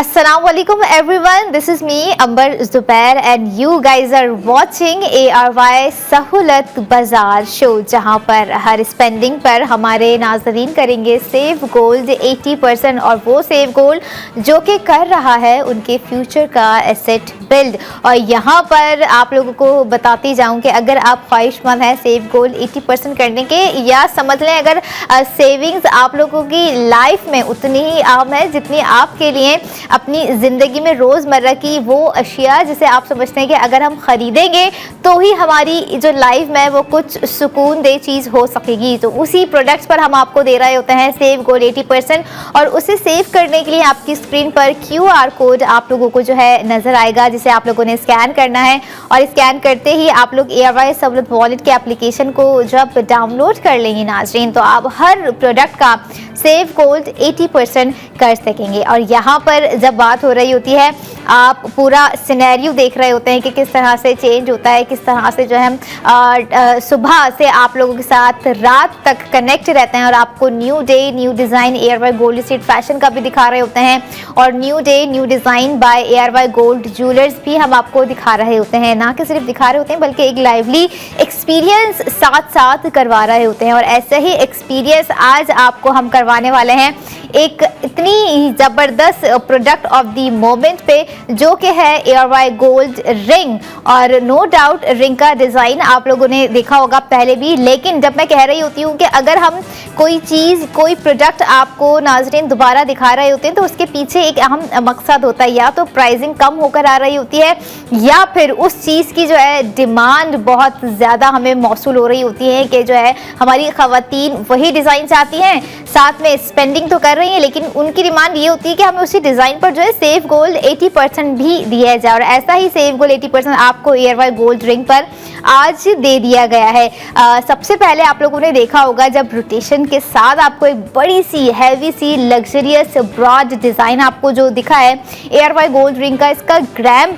Assalamualaikum everyone, this is me Amber Zubair and you guys are watching ARY Sahulat Bazaar show, जहां पर हर spending पर हमारे नाजरीन करेंगे सेव गोल्ड 80% और वो सेव गोल्ड जो कि कर रहा है उनके फ्यूचर का एसेट बिल्ड। और यहाँ पर आप लोगों को बताती जाऊँ कि अगर आप ख्वाहिशमंद हैं सेव गोल्ड 80% करने के, या समझ लें अगर सेविंग्स आप लोगों की लाइफ में उतनी ही आम है जितनी आपके लिए अपनी ज़िंदगी में रोज़मर्रा की वो अशिया जिसे आप समझते हैं कि अगर हम ख़रीदेंगे तो ही हमारी जो लाइफ में वो कुछ सुकून दे चीज़ हो सकेगी, तो उसी प्रोडक्ट्स पर हम आपको दे रहे होते हैं सेव गोल्ड 80%। और उसे सेव करने के लिए आपकी स्क्रीन पर QR कोड आप लोगों को जो है नज़र आएगा, जिसे आप लोगों ने स्कैन करना है। और स्कैन करते ही आप लोग ARY सहूलत वॉलेट के एप्लीकेशन को जब डाउनलोड कर लेंगे नाज़रीन, तो आप हर प्रोडक्ट का सेव गोल्ड 80% कर सकेंगे। और यहाँ पर जब बात हो रही होती है, आप पूरा सिनेरियो देख रहे होते हैं कि किस तरह से चेंज होता है, किस तरह से जो है सुबह से आप लोगों के साथ रात तक कनेक्ट रहते हैं और आपको new day new design ARY gold street fashion का भी दिखा रहे होते हैं, और new day new design by ARY gold jewellers भी हम आपको दिखा रहे होते हैं। ना कि सिर्फ दिखा रहे होते हैं बल्कि एक लाइवली एक्सपीरियंस साथ साथ करवा रहे होते हैं। और ऐसे ही एक्सपीरियंस आज आपको हम करवाने वाले हैं एक इतनी ज़बरदस्त प्रोडक्ट ऑफ द मोमेंट पे, जो कि है ARY गोल्ड रिंग। और नो डाउट रिंग का डिज़ाइन आप लोगों ने देखा होगा पहले भी, लेकिन जब मैं कह रही होती हूँ कि अगर हम कोई चीज़ कोई प्रोडक्ट आपको नाज़रीन दोबारा दिखा रहे होते हैं तो उसके पीछे एक अहम मकसद होता है, या तो प्राइसिंग कम होकर आ रही होती है या फिर उस चीज़ की जो है डिमांड बहुत ज़्यादा हमें मौसूल हो रही होती है कि जो है हमारी ख़वातीन वही डिज़ाइन चाहती हैं, साथ में स्पेंडिंग तो कर रही हैं, लेकिन उनकी डिमांड ये होती है कि हमें उसी डिज़ाइन पर जो है सेव गोल्ड 80% भी दिया जाए। और ऐसा ही सेव गोल्ड 80% आपको ARY गोल्ड रिंग पर आज दे दिया गया है। सबसे पहले आप लोगों ने देखा होगा जब रोटेशन के साथ आपको एक बड़ी सी हैवी सी लग्जरियस ब्रॉड डिज़ाइन आपको जो दिखा है ARY गोल्ड रिंग का, इसका ग्राम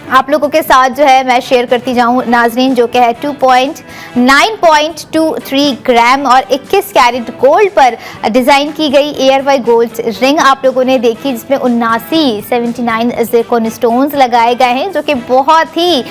आप लोगों के साथ जो है मैं शेयर करती जाऊं नाजरीन, जो कि है 9.23 ग्राम और 21 कैरेट गोल्ड पर डिज़ाइन की गई ARY गोल्ड रिंग आप लोगों ने देखी, जिसमें 79 ज़िरकोन स्टोन्स लगाए गए हैं जो कि बहुत ही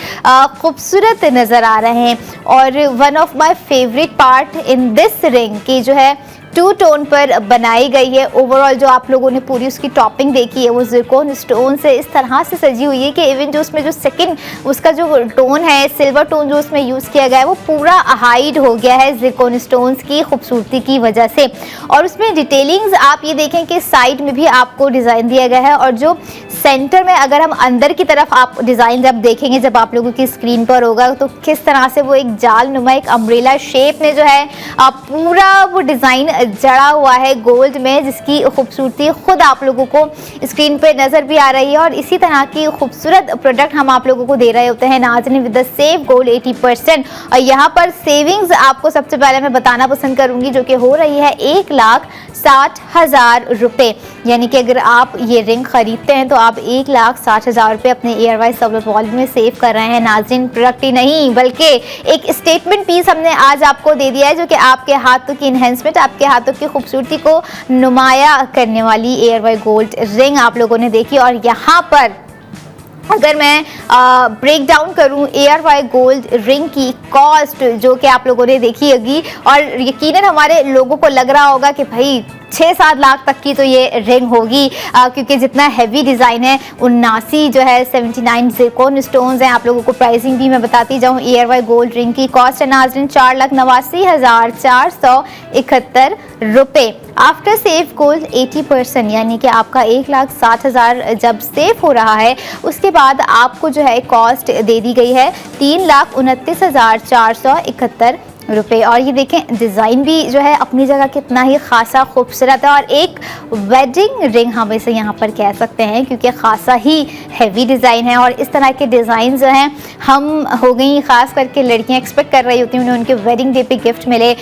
खूबसूरत नज़र आ रहे हैं। और one of my favourite part in this ring की जो है 2 टोन पर बनाई गई है। ओवरऑल जो आप लोगों ने पूरी उसकी टॉपिंग देखी है वो ज़िरकोन स्टोन से इस तरह से सजी हुई है कि इवन जो उसमें जो सेकंड उसका जो टोन है सिल्वर टोन जो उसमें यूज़ किया गया है वो पूरा हाइड हो गया है ज़िरकोन स्टोन्स की खूबसूरती की वजह से। और उसमें डिटेलिंग्स आप ये देखें कि साइड में भी आपको डिज़ाइन दिया गया है, और जो सेंटर में अगर हम अंदर की तरफ आप डिज़ाइन जब देखेंगे जब आप लोगों की स्क्रीन पर होगा तो किस तरह से वो एक जाल नुमा एक अम्ब्रेला शेप में जो है पूरा वो डिज़ाइन जड़ा हुआ है गोल्ड में, जिसकी खूबसूरती खुद आप लोगों को स्क्रीन पे नज़र भी आ रही है। और इसी तरह की खूबसूरत प्रोडक्ट हम आप लोगों को दे रहे होते हैं नाज़रीन विद द सेव गोल्ड 80%। और यहाँ पर सेविंग्स आपको सबसे पहले मैं बताना पसंद करूँगी जो कि हो रही है 1,60,000 रुपये, यानी कि अगर आप ये रिंग ख़रीदते हैं तो आप 1,60,000 रुपये अपने ARY सहूलत वॉलेट में सेव कर रहे हैं नाज़रीन। प्रोडक्ट ही नहीं बल्कि एक स्टेटमेंट पीस हमने आज आपको दे दिया है जो कि आपके हाथों की इन्हेंसमेंट, आपके हाथों की खूबसूरती को नुमाया करने वाली ARY गोल्ड रिंग आप लोगों ने देखी। और यहाँ पर अगर मैं ब्रेक डाउन करूं ARY गोल्ड रिंग की कॉस्ट जो कि आप लोगों ने देखी होगी, और यकीनन हमारे लोगों को लग रहा होगा कि भाई 6-7 लाख तक की तो ये रिंग होगी, क्योंकि जितना हैवी डिज़ाइन है 79 जो है 79 ज़िरकोन स्टोन्स हैं। आप लोगों को प्राइसिंग भी मैं बताती जाऊँ, ARY गोल्ड रिंग की कॉस्ट है नाज़रीन 4,89,471 रुपये आफ्टर सेव गोल्ड 80%, यानी कि आपका 1,60,000 जब सेव हो रहा है उसके बाद आपको जो है कॉस्ट दे दी गई है 3,29,471 रुपये। और ये देखें डिज़ाइन भी जो है अपनी जगह कितना ही खासा खूबसूरत है, और एक वेडिंग रिंग हम इसे यहाँ पर कह सकते हैं क्योंकि खासा ही हैवी डिज़ाइन है। और इस तरह के डिज़ाइन जो हैं हम हो गई ख़ास करके लड़कियाँ एक्सपेक्ट कर रही होती हैं उन्हें उनके वेडिंग डे पे गिफ्ट मिले,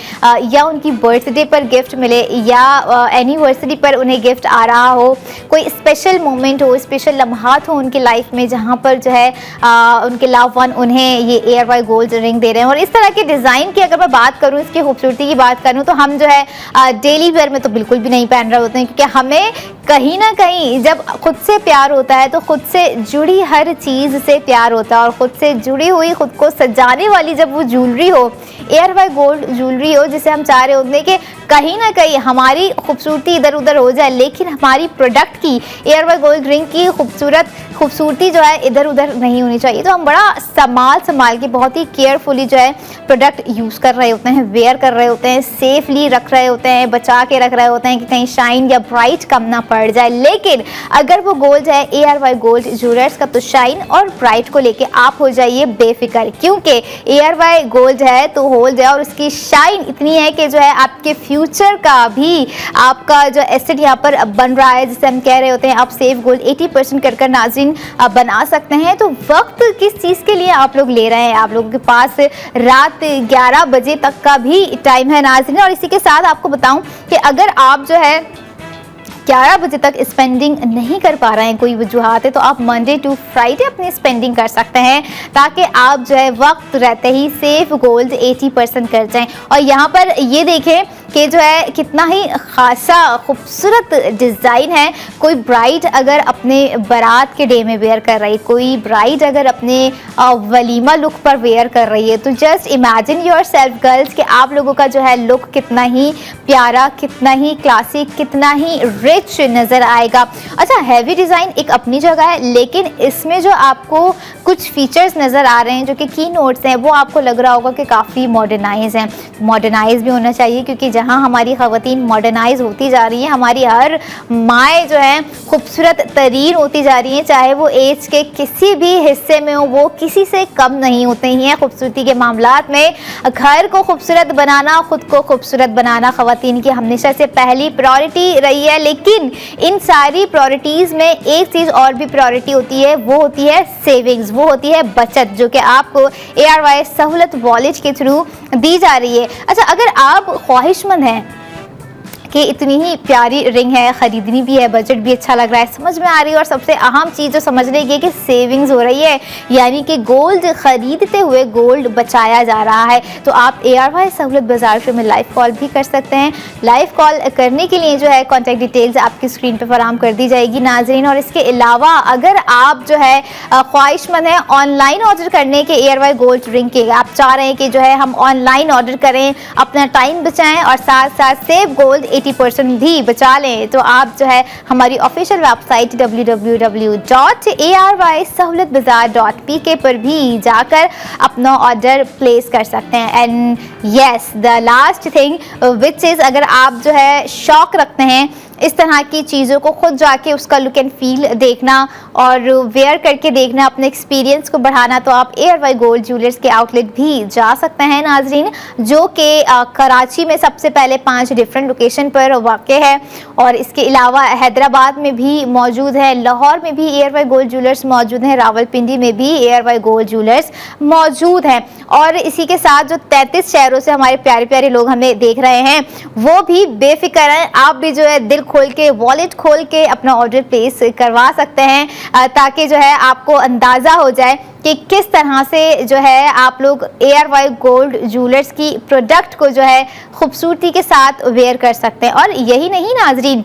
या उनकी बर्थडे पर गिफ्ट मिले, या एनिवर्सरी पर उन्हें गिफ्ट आ रहा हो, कोई स्पेशल मोमेंट हो, स्पेशल लम्हात हो उनकी लाइफ में जहाँ पर जो है उनके लव वन उन्हें ये ARY गोल्ड रिंग दे रहे हैं। और इस तरह के डिज़ाइन की अगर मैं बात करूँ इसकी खूबसूरती की बात करूँ तो हम जो है डेली वेयर में तो बिल्कुल भी नहीं पहन रहे होते हैं, क्योंकि हमें कहीं ना कहीं जब खुद से प्यार होता है तो खुद से जुड़ी हर चीज़ से प्यार होता है, और खुद से जुड़ी हुई, खुद को सजाने वाली जब वो ज्वेलरी हो, एयर बाय गोल्ड ज्वेलरी हो, जिसे हम चाह रहे होते हैं कि कहीं ना कहीं हमारी खूबसूरती इधर उधर हो जाए, लेकिन हमारी प्रोडक्ट की, एयर बाय गोल्ड रिंग की खूबसूरती जो है इधर उधर नहीं होनी चाहिए। तो हम बड़ा संभाल के बहुत ही केयरफुली जो है प्रोडक्ट यूज़ कर रहे होते हैं, वेयर कर रहे होते हैं, सेफली रख रहे होते हैं, बचा के रख रहे होते हैं कि कहीं शाइन या ब्राइट कम ना पड़ जाए। लेकिन अगर वो गोल्ड है एयर बाय गोल्ड ज्वेलर्स का, तो शाइन और ब्राइट को लेके आप हो जाइए बेफिक्र, क्योंकि एयर बाय गोल्ड है तो होल्ड है, और उसकी शाइन इतनी है कि जो है आपके फ्यूचर का भी आपका जो एसेट यहाँ पर बन रहा है, जिसे हम कह रहे होते हैं आप सेफ गोल्ड 80% कर नाज़रीन बना सकते हैं। तो वक्त किस चीज़ के लिए आप लोग ले रहे हैं? आप लोगों के पास रात 11 बजे तक का भी टाइम है नाज़रीन। और इसी के साथ आपको बताऊं कि अगर आप जो है 11 बजे तक स्पेंडिंग नहीं कर पा रहे हैं, कोई वजूहात है, तो आप मंडे टू फ्राइडे अपनी स्पेंडिंग कर सकते हैं, ताकि आप जो है वक्त रहते ही सेफ गोल्ड 80% कर जाएं। और यहाँ पर ये देखें कि जो है कितना ही खासा खूबसूरत डिज़ाइन है। कोई ब्राइड अगर अपने बारात के डे में वेयर कर रही है, कोई ब्राइड अगर अपने वलीमा लुक पर वेयर कर रही है, तो just imagine your self girls कि आप लोगों का जो है लुक कितना ही प्यारा, कितना ही क्लासिक, कितना ही रिच नज़र आएगा। अच्छा, हैवी डिज़ाइन एक अपनी जगह है, लेकिन इसमें जो आपको कुछ फीचर्स नज़र आ रहे हैं जो कि की नोट्स हैं, वो आपको लग रहा होगा कि काफ़ी मॉडर्नाइज हैं। मॉडर्नाइज भी होना चाहिए, क्योंकि जहाँ हमारी ख़वातीन मॉडर्नाइज होती जा रही हैं, हमारी हर माएँ जो हैं खूबसूरत तरीन होती जा रही हैं, चाहे वो एज के किसी भी हिस्से में हो, वो किसी से कम नहीं होते हैं खूबसूरती के मामलात में। घर को खूबसूरत बनाना, ख़ुद को खूबसूरत बनाना ख़वातीन की हमेशा से पहली प्रायोरिटी रही है। लेकिन इन सारी प्रायोरिटीज़ में एक चीज़ और भी प्रायोरिटी होती है, वो होती है सेविंग्स, वो होती है बचत, जो कि आपको ARY सहूलत वॉलेट के थ्रू दी जा रही है। अच्छा, अगर आप ख्वाहिशमंद हैं कि इतनी ही प्यारी रिंग है, ख़रीदनी भी है, बजट भी अच्छा लग रहा है, समझ में आ रही है, और सबसे अहम चीज़ जो समझने की है कि सेविंग्स हो रही है, यानी कि गोल्ड ख़रीदते हुए गोल्ड बचाया जा रहा है, तो आप ARY सहूलत बाज़ार शो में लाइव कॉल भी कर सकते हैं। लाइव कॉल करने के लिए जो है कॉन्टैक्ट डिटेल्स आपकी स्क्रीन पर फराहम कर दी जाएगी नाज़रीन। और इसके अलावा अगर आप जो है ख्वाहिशमंद हैं ऑनलाइन ऑर्डर करने के ARY गोल्ड रिंग के, आप चाह रहे हैं कि जो है हम ऑनलाइन ऑर्डर करें, अपना टाइम बचाएँ और साथ साथ सेव गोल्ड 80% भी बचा लें, तो आप जो है हमारी ऑफिशियल वेबसाइट www.arysahoulatbazaar.pk पर भी जाकर अपना ऑर्डर प्लेस कर सकते हैं। And yes, the last thing which is, अगर आप जो है शौक रखते हैं इस तरह की चीज़ों को खुद जाके उसका लुक एंड फील देखना और वेयर करके देखना, अपने एक्सपीरियंस को बढ़ाना, तो आप ARY गोल्ड ज्वेलर्स के आउटलेट भी जा सकते हैं नाजरीन, जो कि कराची में सबसे पहले 5 डिफरेंट लोकेशन पर वाक़ है, और इसके अलावा हैदराबाद में भी मौजूद है, लाहौर में भी ARY गोल्ड ज्वेलर्स मौजूद हैं, रावलपिंडी में भी ARY गोल्ड ज्वेलर्स मौजूद हैं। और इसी के साथ जो 33 शहरों से हमारे प्यारे प्यारे लोग हमें देख रहे हैं, वो भी बेफिक्र हैं, आप भी जो है दिल खोल के, वॉलेट खोल के अपना ऑर्डर प्लेस करवा सकते हैं, ताकि जो है आपको अंदाज़ा हो जाए कि किस तरह से जो है आप लोग ARY गोल्ड ज्वेलर्स की प्रोडक्ट को जो है खूबसूरती के साथ वेयर कर सकते हैं। और यही नहीं नाजरीन,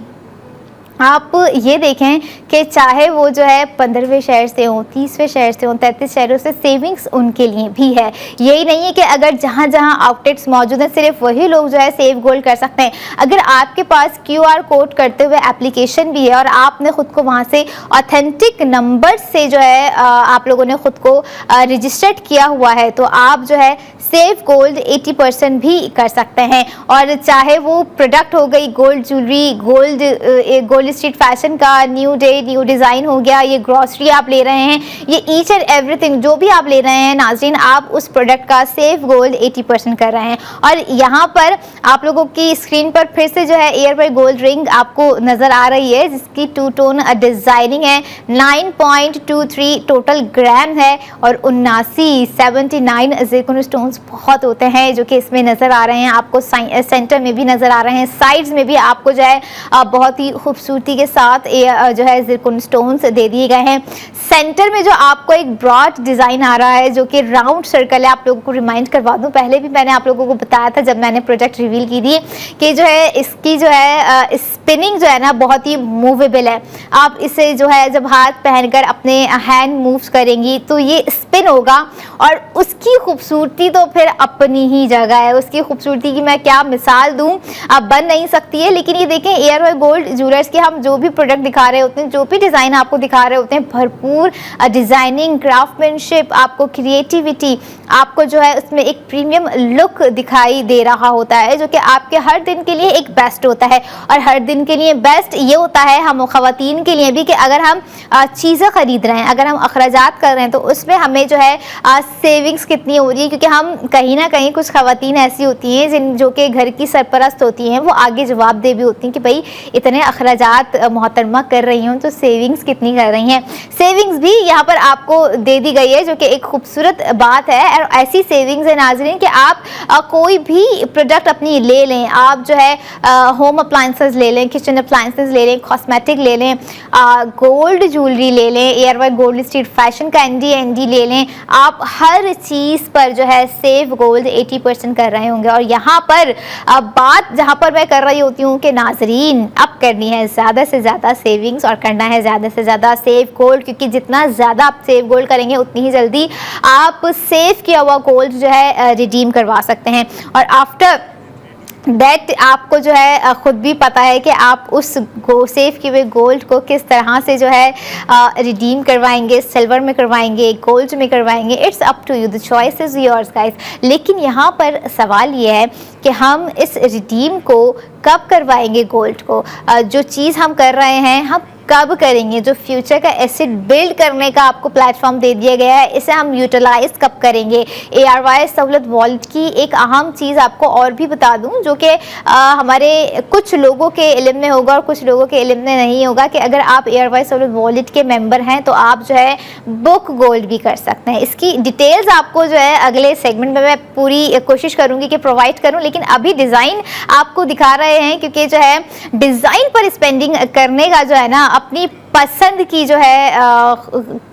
आप ये देखें कि चाहे वो जो है 15वें शहर से हों, 30वें शहर से हों, 33 शहरों से, सेविंग्स उनके लिए भी है। यही नहीं है कि अगर जहाँ जहाँ आउटलेट्स मौजूद हैं सिर्फ वही लोग जो है सेव गोल्ड कर सकते हैं। अगर आपके पास QR कोड करते हुए एप्लीकेशन भी है और आपने ख़ुद को वहाँ से ऑथेंटिक नंबर से जो है आप लोगों ने ख़ुद को रजिस्टर्ड किया हुआ है, तो आप जो है सेव गोल्ड 80% भी कर सकते हैं। और चाहे वो प्रोडक्ट हो गई gold jewellery, gold street fashion का न्यू डे न्यू डिज़ाइन हो गया, ये ग्रॉसरी आप ले रहे हैं, ये ईच एंड एवरीथिंग जो भी आप ले रहे हैं नाज़रीन, आप उस प्रोडक्ट का सेव गोल्ड 80% कर रहे हैं। और यहाँ पर आप लोगों की स्क्रीन पर फिर से जो है ARY गोल्ड रिंग आपको नज़र आ रही है, जिसकी 2 टोन डिज़ाइनिंग है, 9.23 टोटल ग्राम है, और 79 ज़िरकॉन स्टोन्स बहुत होते हैं जो कि इसमें नज़र आ रहे हैं आपको, सेंटर में भी नज़र आ रहे हैं, साइड्स में भी आपको जो है बहुत ही खूबसूरती खूबसूरती के साथ जो है ज़िरकॉन स्टोन्स दे दिए गए हैं। सेंटर में जो आपको एक ब्रॉड डिज़ाइन आ रहा है जो कि राउंड सर्कल है। आप लोगों को रिमाइंड करवा दूं, पहले भी मैंने आप लोगों को बताया था जब मैंने प्रोडक्ट रिवील की थी कि जो है इसकी जो है स्पिनिंग जो है ना बहुत ही मूवेबल है। आप इसे जो है जब हाथ पहनकर अपने हैंड मूव्स करेंगी तो ये स्पिन होगा और उसकी खूबसूरती तो फिर अपनी ही जगह है। उसकी खूबसूरती की मैं क्या मिसाल दूं, अब बन नहीं सकती है। लेकिन ये देखें ARY गोल्ड ज्वेलर्स के हम जो भी प्रोडक्ट दिखा रहे होते हैं, जो भी डिज़ाइन आपको दिखा रहे होते हैं, भरपूर डिज़ाइनिंग, क्राफ्टमैनशिप, आपको क्रिएटिविटी, आपको जो है उसमें एक प्रीमियम लुक दिखाई दे रहा होता है जो कि आपके हर दिन के लिए एक बेस्ट होता है। और हर दिन के लिए बेस्ट ये होता है हम ख़वातीन के लिए भी कि अगर हम चीज़ें ख़रीद रहे हैं, अगर हम अखराजात कर रहे हैं तो उसमें हमें जो है सेविंग्स कितनी हो रही है, क्योंकि हम कहीं ना कहीं कुछ ख़वातीन ऐसी होती हैं जो कि घर की सरपरस्त होती हैं, वो आगे जवाबदेह भी होती हैं कि भाई इतने अखराजात मोहतरमा कर रही हूँ तो सेविंग्स कितनी कर रही हैं। सेविंग्स भी यहाँ पर आपको दे दी गई है जो कि एक खूबसूरत बात है। और ऐसी सेविंग्स है नाज़रीन कि आप कोई भी प्रोडक्ट अपनी ले लें, आप जो है होम अप्लाइंसेस ले लें, किचन अप्लाइंसेस ले लें, कॉस्मेटिक ले लें, गोल्ड ज्वेलरी ले लें, ARY गोल्ड स्ट्रीट फैशन का ND ले लें, आप हर चीज़ पर जो है सेव गोल्ड 80% कर रहे होंगे। और यहाँ पर बात जहाँ पर मैं कर रही होती हूँ कि नाज़रीन अब करनी है ज़्यादा से ज़्यादा सेविंग्स और करना है ज़्यादा से ज़्यादा सेव गोल्ड, क्योंकि जितना ज़्यादा आप सेव गोल्ड करेंगे उतनी ही जल्दी आप सेव किया हुआ गोल्ड जो है रिडीम करवा सकते हैं। और आफ्टर दैट आपको जो है ख़ुद भी पता है कि आप उस सेव किए हुए गोल्ड को किस तरह से जो है रिडीम करवाएंगे, सिल्वर में करवाएंगे, गोल्ड में करवाएंगे, it's up to you, the choice is yours guys. लेकिन यहाँ पर सवाल ये है कि हम इस रिडीम को कब करवाएंगे, गोल्ड को जो चीज़ हम कर रहे हैं हम कब करेंगे, जो फ्यूचर का एसेट बिल्ड करने का आपको प्लेटफॉर्म दे दिया गया है, इसे हम यूटिलाइज कब करेंगे। ARY सहूलत वॉलेट की एक अहम चीज़ आपको और भी बता दूं जो कि हमारे कुछ लोगों के इल्म में होगा और कुछ लोगों के इल्म में नहीं होगा कि अगर आप ARY सहूलत वॉलेट के मेंबर हैं तो आप जो है बुक गोल्ड भी कर सकते हैं। इसकी डिटेल्स आपको जो है अगले सेगमेंट में मैं पूरी कोशिश करूँगी कि प्रोवाइड करूँ, लेकिन अभी डिज़ाइन आपको दिखा रहे हैं क्योंकि जो है डिज़ाइन पर स्पेंडिंग करने का जो है ना अपनी पसंद की जो है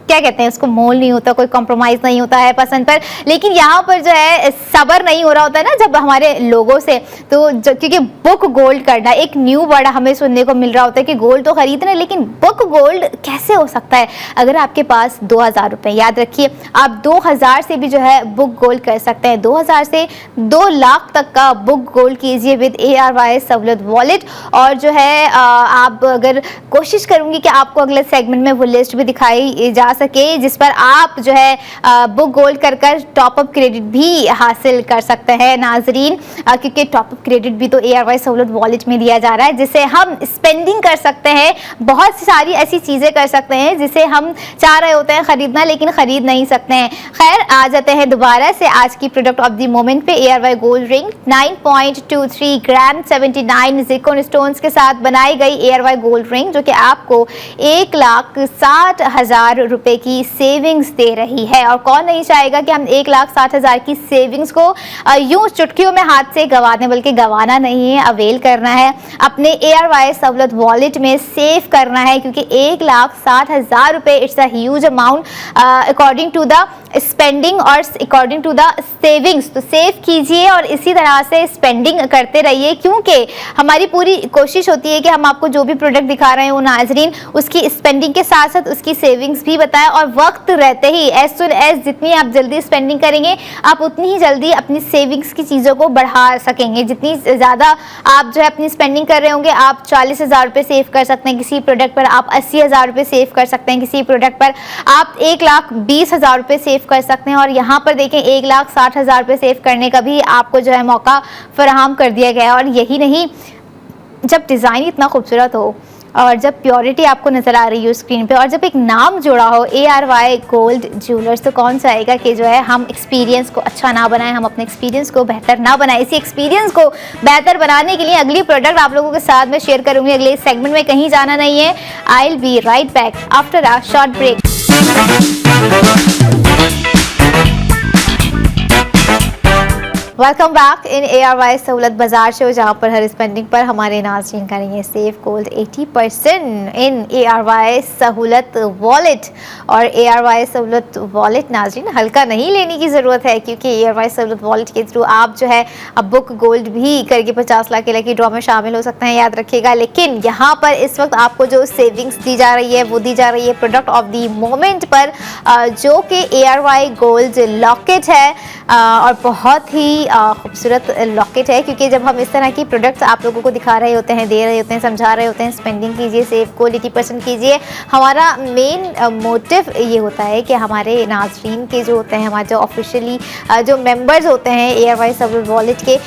क्या कहते हैं उसको, मोल नहीं होता, कोई कॉम्प्रोमाइज़ नहीं होता है पसंद पर। लेकिन यहाँ पर जो है सब्र नहीं हो रहा होता है ना जब हमारे लोगों से, तो क्योंकि बुक गोल्ड करना एक न्यू वर्ड हमें सुनने को मिल रहा होता है कि गोल्ड तो खरीदना है लेकिन बुक गोल्ड कैसे हो सकता है। अगर आपके पास 2000 रुपये, याद रखिए आप 2000 से भी जो है बुक गोल्ड कर सकते हैं। 2000 से 2 लाख तक का बुक गोल्ड कीजिए विद ARY सहूलत वॉलेट। और जो है आप अगर कोशिश करूँगी कि आपको अगले सेगमेंट में वो लिस्ट भी दिखाई जा सके जिस पर आप जो है बुक गोल्ड कर टॉपअप क्रेडिट भी हासिल कर सकते हैं नाजरीन, क्योंकि टॉपअप क्रेडिट भी तो ARY सहूलत वॉलेट में दिया जा रहा है जिसे हम स्पेंडिंग कर सकते हैं। बहुत सारी ऐसी चीज़ें कर सकते हैं जिसे हम चाह रहे होते हैं ख़रीदना लेकिन ख़रीद नहीं सकते हैं। खैर आ जाते हैं दोबारा से आज की प्रोडक्ट ऑफ द मोमेंट पे। ARY गोल्ड रिंग 9.23 ग्राम 79 ज़िरकॉन स्टोन्स के साथ बनाई गई ARY गोल्ड रिंग जो कि आपको 1,60,000 रुपए की सेविंग्स दे रही है। और कौन नहीं चाहेगा कि हम 1,60,000 की सेविंग्स को यूं चुटकियों में हाथ से गंवा दें, बल्कि गंवाना नहीं है, अवेल करना है, अपने ARY सहूलत वॉलेट में सेव करना है, क्योंकि 1,60,000 रुपए it's a huge amount according to the spending और अकॉर्डिंग टू द सेविंग्स। तो सेव कीजिए और इसी तरह से स्पेंडिंग करते रहिए, क्योंकि हमारी पूरी कोशिश होती है कि हम आपको जो भी प्रोडक्ट दिखा रहे हैं वो नाजरीन उसकी स्पेंडिंग के साथ साथ उसकी सेविंग्स भी बताएं। और वक्त रहते ही एज सुन एज जितनी आप जल्दी स्पेंडिंग करेंगे आप उतनी ही जल्दी अपनी सेविंग्स की चीज़ों को बढ़ा सकेंगे। जितनी ज़्यादा आप जो है अपनी स्पेंडिंग कर रहे होंगे, आप 40,000 रुपये सेव कर सकते हैं किसी प्रोडक्ट पर, आप 80,000 रुपये सेव कर सकते हैं किसी प्रोडक्ट पर, आप 1,20,000 रुपये सेव कर सकते हैं। और यहाँ पर देखें 1,60,000 रुपये सेव करने का भी आपको जो है मौका फराहम कर दिया गया है। और यही नहीं, जब डिज़ाइन इतना खूबसूरत हो और जब प्योरिटी आपको नज़र आ रही हो स्क्रीन पे और जब एक नाम जुड़ा हो ARY गोल्ड ज्वेलर्स, तो कौन चाहेगा कि जो है हम एक्सपीरियंस को अच्छा ना बनाएं, हम अपने एक्सपीरियंस को बेहतर ना बनाएं। इसी एक्सपीरियंस को बेहतर बनाने के लिए अगली प्रोडक्ट आप लोगों के साथ में शेयर करूंगी अगले सेगमेंट में। कहीं जाना नहीं है, I will be right back after a short break. Welcome back in ARY Sahulat Bazaar show, जहाँ पर हर स्पेंडिंग पर हमारे नाज़रीन करेंगे सेव गोल्ड 80% इन ARY सहूलत वॉलेट। और ARY सहूलत वॉलेट नाज़रीन हल्का नहीं लेने की ज़रूरत है, क्योंकि ARY सहूलत वॉलेट के थ्रू आप जो है अब बुक गोल्ड भी करके 50 लाख के लकी ड्रॉ में शामिल हो सकते हैं, याद रखिएगा। लेकिन यहाँ पर इस वक्त आपको जो सेविंग्स दी जा रही है वो दी जा रही है प्रोडक्ट ऑफ द मोमेंट पर, जो कि ARY गोल्ड लॉकेट है। और बहुत ही खूबसूरत लॉकेट है, क्योंकि जब हम इस तरह की प्रोडक्ट्स आप लोगों को दिखा रहे होते हैं, दे रहे होते हैं, समझा रहे होते हैं, स्पेंडिंग कीजिए, सेव गोल्ड 80% कीजिए, हमारा मेन मोटिव ये होता है कि हमारे नाजरीन के जो होते हैं, हमारे जो ऑफिशियली जो मेंबर्स होते हैं ARY सहूलत वॉलेट के,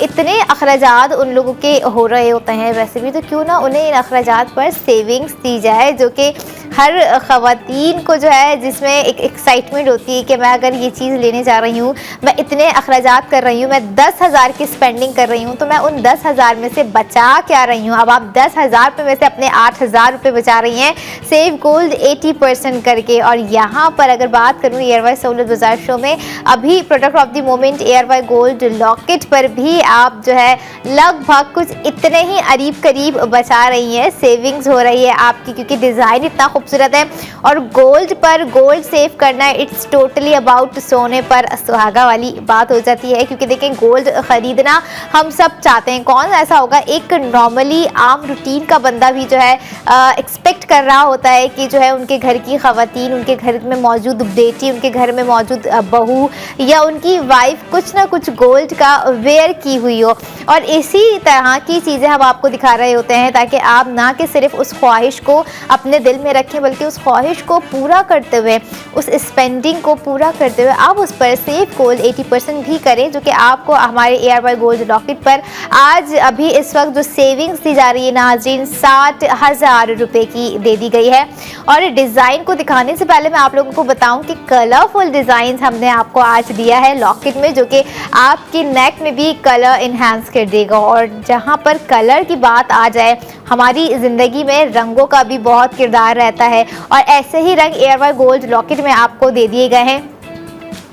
इतने अखराजात उन लोगों के हो रहे होते हैं वैसे भी, तो क्यों ना उन्हें इन अखराजात पर सेविंग्स दी जाए, जो कि हर ख़वातीन को जो है जिसमें एक एक्साइटमेंट होती है कि मैं अगर ये चीज़ लेने जा रही हूँ, मैं इतने अखराजात कर रही हूँ, मैं 10,000 की स्पेंडिंग कर रही हूँ, तो मैं उन 10,000 में से बचा क्या रही हूँ। अब आप 10,000 रुपये में से अपने 8,000 रुपये बचा रही हैं सेव गोल्ड 80% करके। और यहाँ पर अगर बात करूँ ARY सहूलत बाजार शो में, अभी product of the moment ARY gold locket पर भी आप जो है लगभग कुछ इतने ही करीब करीब बचा रही हैं, सेविंग्स हो रही है आपकी, क्योंकि डिज़ाइन इतना खूबसूरत है। और गोल्ड पर गोल्ड सेव करना इट्स टोटली अबाउट सोने पर सुहागा वाली बात हो जाती है, क्योंकि देखें गोल्ड ख़रीदना हम सब चाहते हैं। कौन ऐसा होगा, एक नॉर्मली आम रूटीन का बंदा भी जो है एक्सपेक्ट कर रहा होता है कि जो है उनके घर की ख़वातीन, उनके घर में मौजूद बेटी, उनके घर में मौजूद बहू या उनकी वाइफ कुछ ना कुछ गोल्ड का वेयर की हुई हो। और इसी तरह की चीज़ें हम आपको दिखा रहे होते हैं, ताकि आप ना कि सिर्फ उस ख्वाहिश को अपने दिल में रखें, बल्कि उस ख्वाहिश को पूरा करते हुए, उस स्पेंडिंग को पूरा करते हुए आप उस पर सेव गोल्ड 80% भी करें, जो कि आपको हमारे ARY गोल्ड लॉकेट पर आज अभी इस वक्त जो सेविंग्स दी जा रही है नाज़रीन 60,000 रुपये की दे दी गई है। और डिज़ाइन को दिखाने से पहले मैं आप लोगों को बताऊं कि कलरफुल डिज़ाइन हमने आपको आज दिया है लॉकेट में, जो कि आपकी नेक में भी कलर इन्हांस कर देगा। और जहां पर कलर की बात आ जाए, हमारी ज़िंदगी में रंगों का भी बहुत किरदार रहता है, और ऐसे ही रंग ARY गोल्ड लॉकेट में आपको दे दिए गए हैं।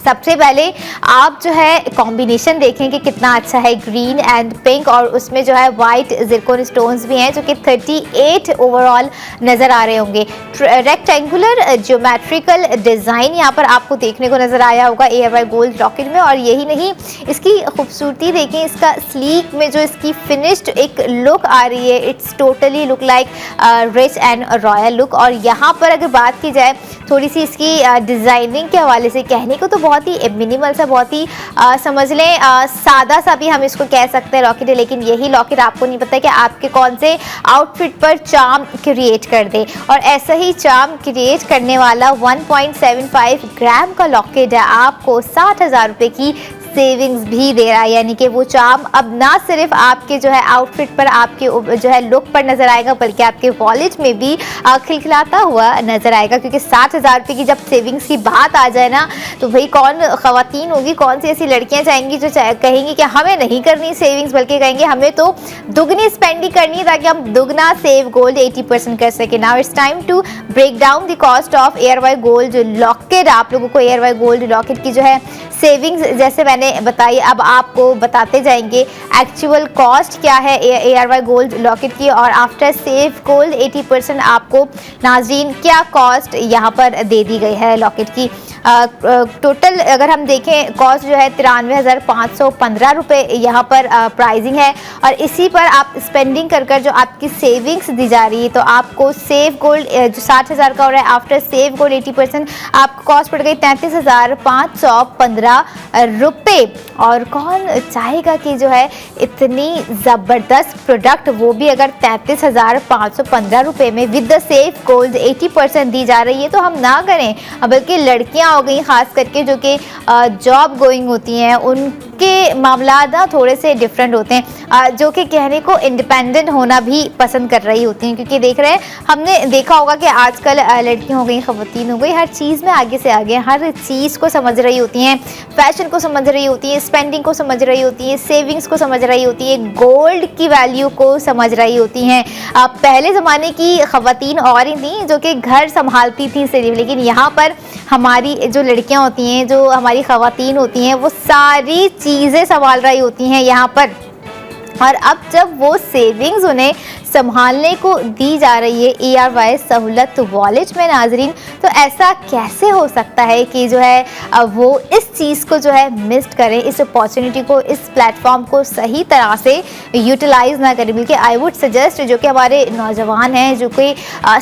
सबसे पहले आप जो है कॉम्बिनेशन देखें कि कितना अच्छा है, ग्रीन एंड पिंक, और उसमें जो है वाइट ज़िरकॉन स्टोन्स भी हैं, जो कि 38 ओवरऑल नज़र आ रहे होंगे। रेक्टेंगुलर ज्योमेट्रिकल डिज़ाइन यहाँ पर आपको देखने को नज़र आया होगा ARY गोल्ड लॉकेट में। और यही नहीं, इसकी खूबसूरती देखें, इसका स्लीक में जो इसकी फिनिश्ड एक लुक आ रही है, it's totally look like rich and royal look. और यहाँ पर अगर बात की जाए थोड़ी सी इसकी डिज़ाइनिंग के हवाले से, कहने को तो बहुत ही मिनिमल सा, बहुत ही समझ लें सादा सा भी हम इसको कह सकते हैं लॉकेट है, लेकिन यही लॉकेट आपको नहीं पता कि आपके कौन से आउटफिट पर चार्म क्रिएट कर दे। और ऐसा ही चार्म क्रिएट करने वाला 1.75 ग्राम का लॉकेट है आपको 60,000 रुपये की सेविंग्स भी दे रहा है, यानी कि वो चार्म अब ना सिर्फ आपके जो है आउटफिट पर, आपके जो है लुक पर नजर आएगा, बल्कि आपके वॉलेट में भी खिलखिलाता हुआ नजर आएगा। क्योंकि 60,000 रुपये की जब सेविंग्स की बात आ जाए ना, तो भाई कौन ख़वातीन होगी, कौन सी ऐसी लड़कियां चाहेंगी जो कहेंगी कि हमें नहीं करनी सेविंग्स, बल्कि कहेंगे हमें तो दुगनी स्पेंडिंग करनी है, ताकि हम दुगना सेव गोल्ड 80% कर सके। Now it's time to break down the cost of ARY gold locket. आप लोगों को ARY गोल्ड लॉकेट की जो है सेविंग्स जैसे मैंने बताई, अब आपको बताते जाएंगे एक्चुअल कॉस्ट क्या है ARY गोल्ड लॉकेट की, और आफ्टर सेव गोल्ड 80% आपको नाज़रीन क्या कॉस्ट यहाँ पर दे दी गई है लॉकेट की। टोटल अगर हम देखें कॉस्ट जो है 93,515 रुपये यहाँ पर प्राइसिंग है। और इसी पर आप स्पेंडिंग कर जो आपकी सेविंग्स दी जा रही है, तो आपको सेव गोल्ड जो 60,000 का हो रहा है, आफ्टर सेव गोल्ड 80% आपको कॉस्ट पड़ गई 33,515 रुपये। और कौन चाहेगा कि जो है इतनी ज़बरदस्त प्रोडक्ट, वो भी अगर 33,515 रुपये में विद द सेव गोल्ड 80% दी जा रही है, तो हम ना करें। बल्कि लड़कियां हो गई ख़ास करके जो कि जॉब गोइंग होती हैं, उनके मामला ना थोड़े से डिफरेंट होते हैं, जो कि कहने को इंडिपेंडेंट होना भी पसंद कर रही होती हैं। क्योंकि देख रहे हैं, हमने देखा होगा कि आजकल लड़कियां हो गई, ख़वातीन हो गई, हर चीज़ में आगे से आगे, हर चीज़ को समझ रही होती हैं, फैशन को समझ रही होती है, स्पेंडिंग को समझ रही होती है, सेविंग्स को समझ रही होती है, गोल्ड की वैल्यू को समझ रही होती हैं। पहले ज़माने की ख़वातीन और ही थी जो कि घर संभालती थी सिर्फ, लेकिन यहाँ पर हमारी जो लड़कियाँ होती हैं, जो हमारी ख़वातीन होती हैं, वो सारी चीज़ें संभाल रही होती हैं यहाँ पर। और अब जब वो सेविंग्स उन्हें संभालने को दी जा रही है ARY सहूलत वॉलेट में नाजरीन, तो ऐसा कैसे हो सकता है कि जो है वो इस चीज़ को जो है मिस करें, इस अपॉर्चुनिटी को, इस प्लेटफॉर्म को सही तरह से यूटिलाइज ना करें। बल्कि आई वुड सजेस्ट जो कि हमारे नौजवान हैं, जो कि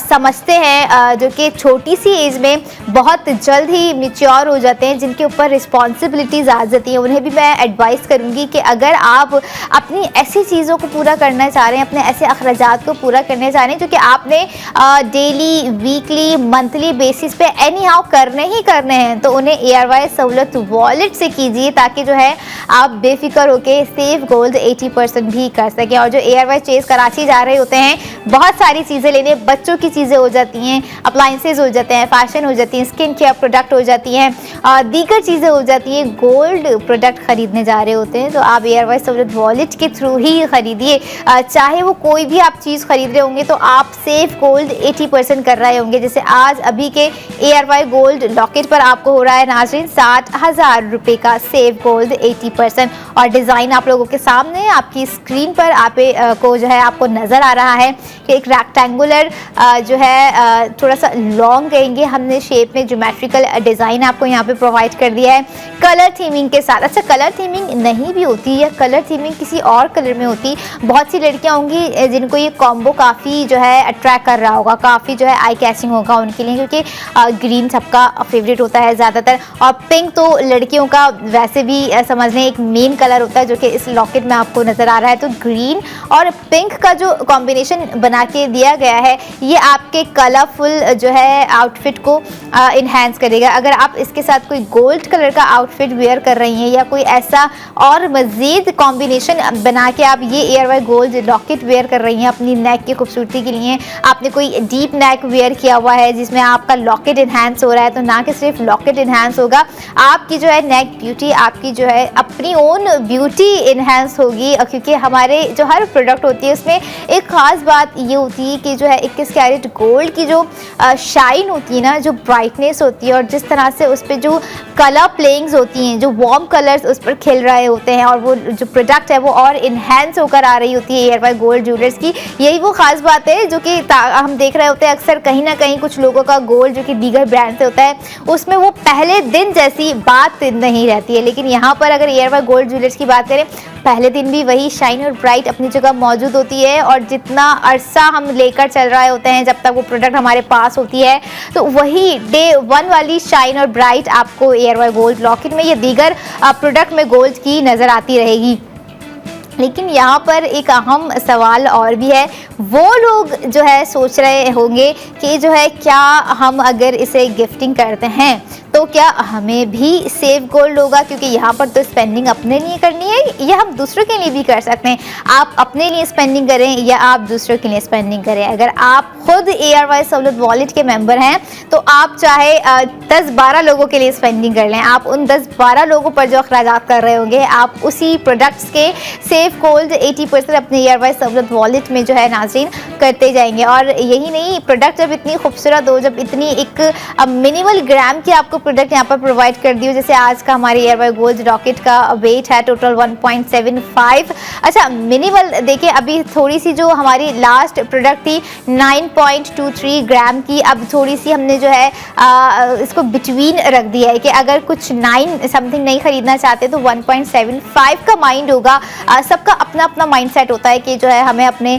समझते हैं, जो कि छोटी सी एज में बहुत जल्द ही मिच्योर हो जाते हैं, जिनके ऊपर रिस्पॉन्सिबिलिटीज़ आ जाती हैं, उन्हें भी मैं एडवाइस करूँगी कि अगर आप अपनी ऐसी चीज़ों को पूरा करना चाह रहे हैं, अपने ऐसे अखराजात को पूरा करने जा रहे हैं जो कि आपने डेली, वीकली, मंथली बेसिस पे एनी हाउ करने ही करने हैं, तो उन्हें ARY सहूलत वॉलेट से कीजिए, ताकि जो है आप बेफिक्र होके सेफ गोल्ड 80% भी कर सकें। और जो ARY चेज कराची जा रहे होते हैं, बहुत सारी चीज़ें लेने, बच्चों की चीज़ें हो जाती हैं, अप्लाइंसेज हो जाते हैं, फैशन हो जाती हैं, स्किन केयर प्रोडक्ट हो जाती हैं, दीगर चीज़ें हो जाती हैं, गोल्ड प्रोडक्ट खरीदने जा रहे होते हैं, तो आप ARY सहूलत वॉलेट के थ्रू ही खरीदिए। चाहे वो कोई भी आप चीज़ खरीद रहे होंगे तो आप सेफ गोल्ड 80% कर रहे होंगे। जैसे आज अभी के ARY गोल्ड लॉकेट पर आपको हो रहा है नाज़रीन 60,000 रुपये का सेफ गोल्ड 80%। और डिज़ाइन आप लोगों के सामने आपकी स्क्रीन पर को जो है आपको नज़र आ रहा है कि एक रेक्टेंगुलर जो है थोड़ा सा लॉन्ग कहेंगे हमने शेप में ज्योमेट्रिकल डिज़ाइन आपको यहाँ पे प्रोवाइड कर दिया है कलर थीमिंग के साथ। अच्छा, कलर थीमिंग नहीं भी होती या कलर थीमिंग किसी और कलर में होती, बहुत सी लड़कियाँ होंगी जिनको ये कॉम्बो काफ़ी जो है अट्रैक्ट कर रहा होगा, काफ़ी जो है आई कैचिंग होगा उनके लिए, क्योंकि ग्रीन सबका फेवरेट होता है ज़्यादातर, और पिंक तो लड़कियों का वैसे भी समझ लें एक मेन कलर होता है, जो कि इस लॉकेट में आपको नज़र आ रहा है। तो ग्रीन और पिंक का जो कॉम्बिनेशन बना के दिया गया है, ये आपके कलरफुल जो है आउटफिट को इन्हेंस करेगा। अगर आप इसके साथ कोई गोल्ड कलर का आउटफिट वेयर कर रही हैं या कोई ऐसा और मज़ीद कॉम्बिनेशन बना के आप ये ARY गोल्ड लॉकेट वेयर कर रही हैं अपनी नेक की खूबसूरती के लिए, आपने कोई डीप नेक वेयर किया हुआ है जिसमें आपका लॉकेट इन्हेंस हो रहा है, तो ना कि सिर्फ लॉकेट इन्हेंस होगा, आपकी जो है नेक ब्यूटी, आपकी जो है अपनी ओन ब्यूटी इन्हेंस होगी। क्योंकि हमारे जो हर प्रोडक्ट होती है उसमें एक ख़ास बात ये होती है कि जो है 21 कैरेट गोल्ड की जो शाइन होती है ना, जो ब्राइटनेस होती है, और जिस तरह से उस पर जो कलर प्लेइंग्स होती हैं, जो वार्म कलर्स उस पर खिल रहे होते हैं, और वो जो प्रोडक्ट है वो और इन्हेंस होकर आ रही होती है ARY गोल्ड ज्वेलर्स की। यही वो ख़ास बात है जो कि हम देख रहे होते हैं अक्सर कहीं ना कहीं कुछ लोगों का गोल्ड जो कि दीगर ब्रांड से होता है उसमें वो पहले दिन जैसी बात नहीं रहती है, लेकिन यहाँ पर अगर ARY गोल्ड ज्वेलर्स की बात करें, पहले दिन भी वही शाइन और ब्राइट अपनी जगह मौजूद होती है, और जितना अरसा हम लेकर चल रहे होते हैं जब तक वो प्रोडक्ट हमारे पास होती है, तो वही डे 1 वाली शाइन और ब्राइट आपको ARY गोल्ड लॉकेट में या दीगर प्रोडक्ट में गोल्ड की नज़र आती रहेगी। लेकिन यहाँ पर एक अहम सवाल और भी है, वो लोग जो है सोच रहे होंगे कि जो है क्या हम अगर इसे गिफ्टिंग करते हैं तो क्या हमें भी सेफ गोल्ड होगा, क्योंकि यहाँ पर तो स्पेंडिंग अपने लिए करनी है या हम दूसरों के लिए भी कर सकते हैं। आप अपने लिए स्पेंडिंग करें या आप दूसरों के लिए स्पेंडिंग करें। अगर आप खुद ARY सहूलत वॉलेट के मेंबर हैं तो आप चाहे 10-12 लोगों के लिए स्पेंडिंग कर लें, आप उन 10-12 लोगों पर जो अखराजात कर रहे होंगे आप उसी प्रोडक्ट्स के सेफ गोल्ड 80% अपने ARY सहूलत वॉलेट में जो है नाज़रीन करते जाएंगे। और यही नहीं, प्रोडक्ट जब इतनी खूबसूरत हो, जब इतनी एक मिनिमल ग्राम की आपको प्रोडक्ट यहाँ पर प्रोवाइड कर दी हो, जैसे आज का हमारे ARY गोल्ड रॉकेट का वेट है टोटल 1.75। अच्छा, मिनिमल देखिए, अभी थोड़ी सी जो हमारी लास्ट प्रोडक्ट थी 9.23 ग्राम की, अब थोड़ी सी हमने जो है इसको बिटवीन रख दिया है कि अगर कुछ 9 समथिंग नहीं खरीदना चाहते तो 1.75 का माइंड होगा। सबका अपना अपना माइंड सेट होता है कि जो है हमें अपने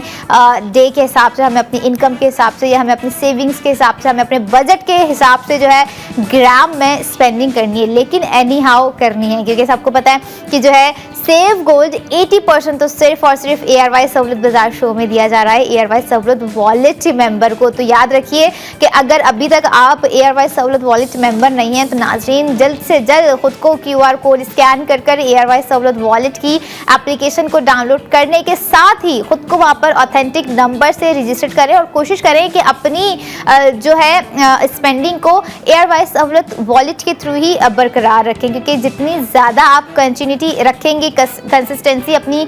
डे के हिसाब से, हमें अपनी इनकम के हिसाब से, या हमें अपनी सेविंग्स के हिसाब से, हमें अपने बजट के हिसाब से जो है ग्राम में स्पेंडिंग करनी है, लेकिन एनी हाउ करनी है, क्योंकि सबको पता है कि जो है सेव गोल्ड 80% तो सिर्फ और सिर्फ ARY सहूलत बाजार शो में दिया जा रहा है ARY सहूलत वॉलेट मेंबर को। तो याद रखिए कि अगर अभी तक आप ARY सहूलत वॉलेट मेंबर नहीं हैं तो नाज़रीन जल्द से जल्द खुद को QR कोड स्कैन कर ARY सहूलत वॉलेट की एप्लीकेशन को डाउनलोड करने के साथ ही खुद को वहाँ पर ऑथेंटिक नंबर से रजिस्टर करें और कोशिश करें कि अपनी जो है स्पेंडिंग को ARY सहूलत वॉलेट के थ्रू ही बरकरार रखें, क्योंकि जितनी ज़्यादा आप कंटिन्यूटी रखेंगे, कंसिस्टेंसी अपनी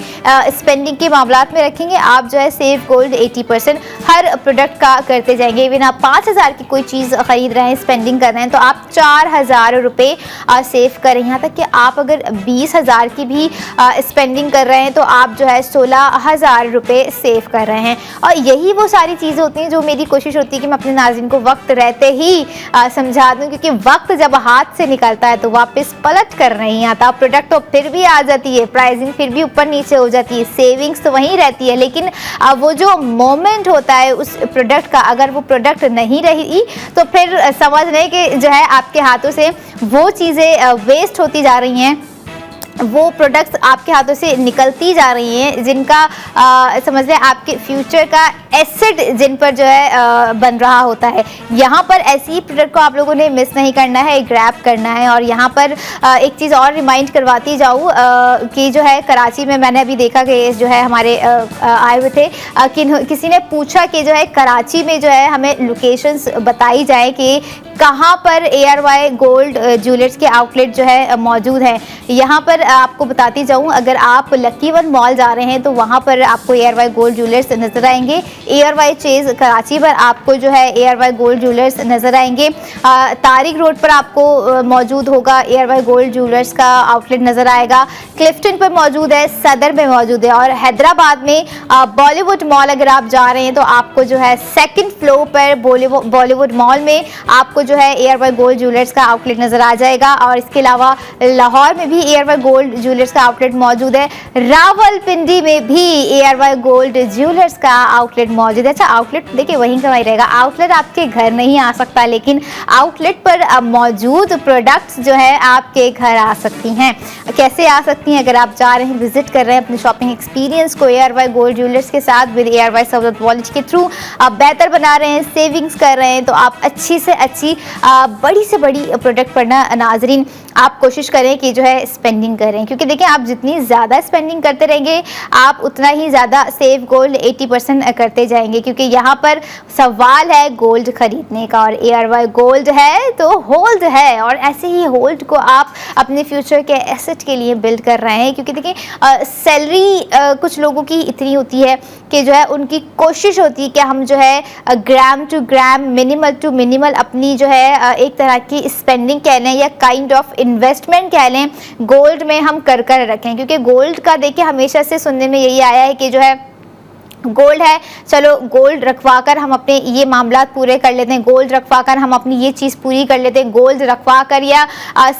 स्पेंडिंग के मामलात में रखेंगे, आप जो है सेव गोल्ड 80% हर प्रोडक्ट का करते जाएंगे। इवन आप 5,000 की कोई चीज़ खरीद रहे हैं, स्पेंडिंग कर रहे हैं, तो आप 4,000 रुपये सेव करें। यहाँ तक कि आप अगर 20,000 की भी स्पेंडिंग कर रहे हैं तो आप जो है 16,000 रुपये सेव कर रहे हैं। और यही वो सारी चीज़ें होती हैं जो मेरी कोशिश होती है कि मैं अपने नाज़रीन को वक्त रहते ही समझा दूँ, क्योंकि वक्त जब हाथ से निकलता है तो वापस पलट कर नहीं आता। प्रोडक्ट तो फिर भी आ जाती है, प्राइसिंग फिर भी ऊपर नीचे हो जाती है, सेविंग्स तो वहीं रहती है, लेकिन वो जो मोमेंट होता है उस प्रोडक्ट का, अगर वो प्रोडक्ट नहीं रही तो फिर समझ लें कि जो है आपके हाथों से वो चीज़ें वेस्ट होती जा रही हैं, वो प्रोडक्ट्स आपके हाथों से निकलती जा रही हैं जिनका समझ लें आपके फ्यूचर का एसेट जिन पर जो है बन रहा होता है। यहाँ पर ऐसी ही प्रोडक्ट को आप लोगों ने मिस नहीं करना है, ग्रैब करना है। और यहाँ पर एक चीज़ और रिमाइंड करवाती जाऊँ कि जो है कराची में मैंने अभी देखा कि जो है हमारे आए हुए थे कि किसी ने पूछा कि जो है कराची में जो है हमें लोकेशंस बताई जाए कि कहाँ पर ARY गोल्ड ज्वेलर्स के आउटलेट जो है मौजूद है। यहाँ पर आपको बताती जाऊँ, अगर आप लकी वन मॉल जा रहे हैं तो वहाँ पर आपको ARY गोल्ड ज्वेलर्स नज़र आएंगे। ARY चेज कराची पर आपको जो है ARY गोल्ड ज्वेलर्स नज़र आएंगे। तारिक रोड पर आपको मौजूद होगा ARY गोल्ड ज्वेलर्स का आउटलेट नज़र आएगा। क्लिफ्टन पर मौजूद है, सदर में मौजूद है, और हैदराबाद में बॉलीवुड मॉल अगर आप जा रहे हैं तो आपको जो है 2nd फ्लोर पर बॉलीवुड मॉल में आपको जो है ARY गोल्ड ज्वेलर्स का आउटलेट नज़र आ जाएगा। और इसके अलावा लाहौर में भी ARY गोल्ड ज्वेलर्स का आउटलेट मौजूद है। रावलपिंडी में भी ARY गोल्ड ज्वेलर्स का आउटलेट मौजूद है। अच्छा, आउटलेट देखिए वहीं का वहीं रहेगा, आउटलेट आपके घर नहीं आ सकता, लेकिन आउटलेट पर मौजूद प्रोडक्ट्स जो है आपके घर आ सकती हैं। कैसे आ सकती हैं? अगर आप जा रहे हैं, विजिट कर रहे हैं, अपने शॉपिंग एक्सपीरियंस को ARY गोल्ड ज्वेलर्स के साथ विद ARY सहूलत वॉलेट के थ्रू आप बेहतर बना रहे हैं, सेविंग्स कर रहे हैं, तो आप अच्छी से अच्छी बड़ी से बड़ी प्रोडक्ट पर ना नाजरीन आप कोशिश करें कि जो है स्पेंडिंग करें, क्योंकि देखिए आप जितनी ज़्यादा स्पेंडिंग करते रहेंगे आप उतना ही ज़्यादा सेव गोल्ड 80% करते जाएंगे। क्योंकि यहाँ पर सवाल है गोल्ड खरीदने का, और ARY गोल्ड है तो होल्ड है, और ऐसे ही होल्ड को आप अपने फ्यूचर के एसेट के लिए बिल्ड कर रहे हैं। क्योंकि देखिए सैलरी कुछ लोगों की इतनी होती है कि जो है उनकी कोशिश होती है कि हम जो है gram to gram, minimal to minimal अपनी जो है एक तरह की स्पेंडिंग कह लें या काइंड ऑफ इन्वेस्टमेंट कह लें, गोल्ड में हम कर रखें। क्योंकि गोल्ड का देखिए हमेशा से सुनने में यही आया है कि जो है गोल्ड है, चलो गोल्ड रखवा कर हम अपने ये मामलात पूरे कर लेते हैं, गोल्ड रखवा कर हम अपनी ये चीज़ पूरी कर लेते हैं, गोल्ड रखवा कर या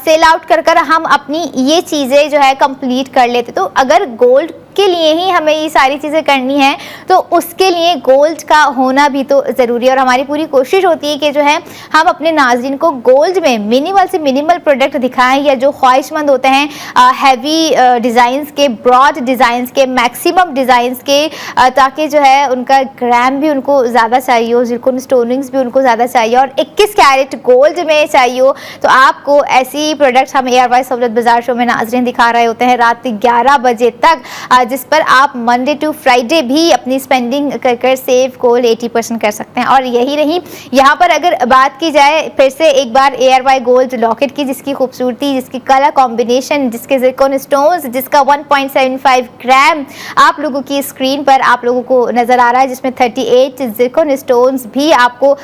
सेल आउट कर हम अपनी ये चीज़ें जो है कंप्लीट कर लेते। तो अगर गोल्ड के लिए ही हमें ये सारी चीज़ें करनी है तो उसके लिए गोल्ड का होना भी तो ज़रूरी है। और हमारी पूरी कोशिश होती है कि जो है हम अपने नाज़रीन को गोल्ड में मिनिमल से मिनिमल प्रोडक्ट दिखाएं, या जो ख्वाहिशमंद होते हैं हैवी डिज़ाइंस के, ब्रॉड डिज़ाइंस के, मैक्सिमम डिज़ाइंस के, ताकि जो है उनका ग्राम भी उनको ज़्यादा चाहिए हो, जिरकोन स्टोनिंग्स भी उनको ज़्यादा चाहिए और 21 कैरेट गोल्ड में चाहिए हो, तो आपको ऐसी प्रोडक्ट्स हम ARY सहूलत बाजार शो में नाज़रीन दिखा रहे होते हैं रात 11 बजे तक, जिस पर आप मंडे टू फ्राइडे भी अपनी स्पेंडिंग कर सेव गोल्ड 80% कर सकते हैं। और यही नहीं, यहाँ पर अगर बात की जाए फिर से एक बार ARY गोल्ड लॉकेट की, जिसकी खूबसूरती, जिसकी कलर कॉम्बिनेशन, जिसके जिरकोन स्टोन्स, जिसका 1.75 ग्राम आप लोगों की स्क्रीन पर आप लोगों को नज़र आ रहा है, जिसमें 38 जिरकोन स्टोन्स भी आपको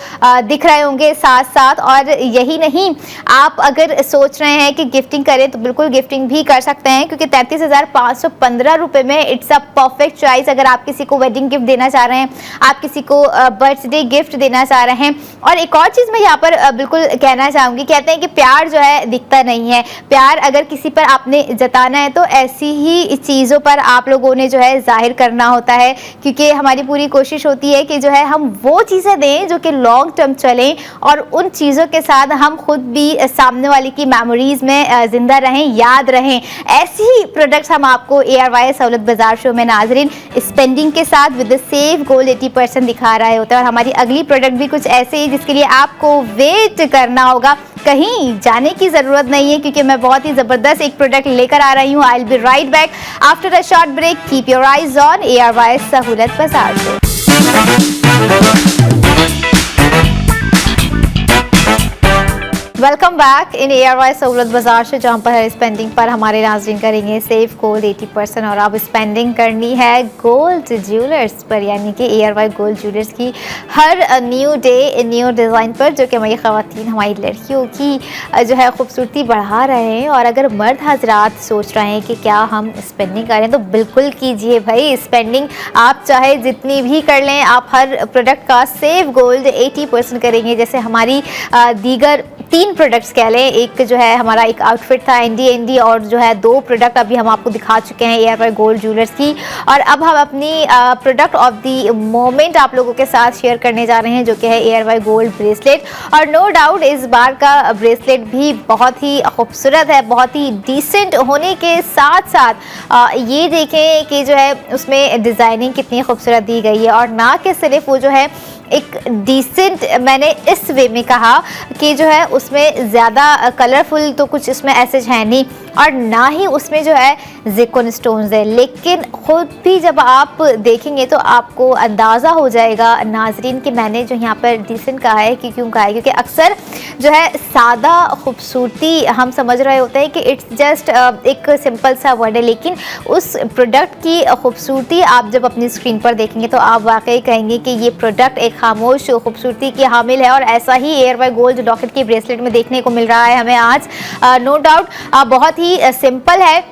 दिख रहे होंगे साथ साथ। और यही नहीं, आप अगर सोच रहे हैं कि गिफ्टिंग करें तो बिल्कुल गिफ्टिंग भी कर सकते हैं, क्योंकि 33,515 रुपये में में इट्स अ परफेक्ट चॉइस। अगर आप किसी को वेडिंग गिफ्ट देना चाह रहे हैं, आप किसी को बर्थडे गिफ्ट देना चाह रहे हैं। और एक और चीज़ मैं यहाँ पर बिल्कुल कहना चाहूँगी, कहते हैं कि प्यार जो है दिखता नहीं है, प्यार अगर किसी पर आपने जताना है तो ऐसी ही चीज़ों पर आप लोगों ने जो है जाहिर करना होता है, क्योंकि हमारी पूरी कोशिश होती है कि जो है हम वो चीज़ें दें जो कि लॉन्ग टर्म चलें और उन चीज़ों के साथ हम खुद भी सामने वाले की मेमोरीज़ में ज़िंदा रहें, याद रहें। ऐसी ही प्रोडक्ट्स हम आपको ARY सहूलत बाजार शो में नाजरीन स्पेंडिंग के साथ विद सेव गोल्ड 80% दिखा रहे होते हैं। और हमारी अगली प्रोडक्ट भी कुछ ऐसे ही जिसके लिए आपको वेट करना होगा, कहीं जाने की ज़रूरत नहीं है, क्योंकि मैं बहुत ही ज़बरदस्त एक प्रोडक्ट लेकर आ रही हूँ। I will be right back after a short break. Keep your eyes on ARY Sahulat Bazaar show. Welcome back in ARY Sahulat बाजार से, जहाँ पर स्पेंडिंग पर हमारे नाज़रीन करेंगे सेव गोल्ड 80%। और अब स्पेंडिंग करनी है गोल्ड ज्वेलर्स पर, यानी कि ARY गोल्ड ज्वेलर्स की हर न्यू डे न्यू डिज़ाइन पर, जो कि हमारी ख़वातीन, हमारी लड़कियों की जो है खूबसूरती बढ़ा रहे हैं। और अगर मर्द हजरात सोच रहे हैं कि क्या हम स्पेंडिंग करें, तो बिल्कुल कीजिए भाई स्पेंडिंग। आप चाहे जितनी भी कर लें, आप हर प्रोडक्ट का सेव गोल्ड 80% करेंगे। जैसे हमारी दीगर 3 प्रोडक्ट्स कह लें, एक जो है हमारा एक आउटफिट था ND और जो है 2 प्रोडक्ट अभी हम आपको दिखा चुके हैं ARY गोल्ड ज्वेलर्स की। और अब हम अपनी प्रोडक्ट ऑफ द मोमेंट आप लोगों के साथ शेयर करने जा रहे हैं, जो कि है ARY गोल्ड ब्रेसलेट। और नो डाउट इस बार का ब्रेसलेट भी बहुत ही खूबसूरत है, बहुत ही डिसेंट होने के साथ साथ ये देखें कि जो है उसमें डिज़ाइनिंग कितनी खूबसूरत दी गई है। और ना कि सिर्फ वो जो है एक डिसेंट, मैंने इस वे में कहा कि जो है उसमें ज़्यादा कलरफुल तो कुछ इसमें ऐसे है नहीं, और ना ही उसमें जो है ज़िरकॉन स्टोन्स है। लेकिन ख़ुद भी जब आप देखेंगे तो आपको अंदाज़ा हो जाएगा नाजरीन कि मैंने जो यहाँ पर डिसेंट कहा है कि क्यों कहा है, क्योंकि अक्सर जो है सादा खूबसूरती हम समझ रहे होते हैं कि इट्स जस्ट एक सिंपल सा वर्ड है, लेकिन उस प्रोडक्ट की खूबसूरती आप जब अपनी स्क्रीन पर देखेंगे तो आप वाकई कहेंगे कि ये प्रोडक्ट एक खामोश खूबसूरती की हामिल है। और ऐसा ही ARY गोल्ड लॉकेट की ब्रेसलेट में देखने को मिल रहा है हमें आज। नो डाउट बहुत ही सिंपल है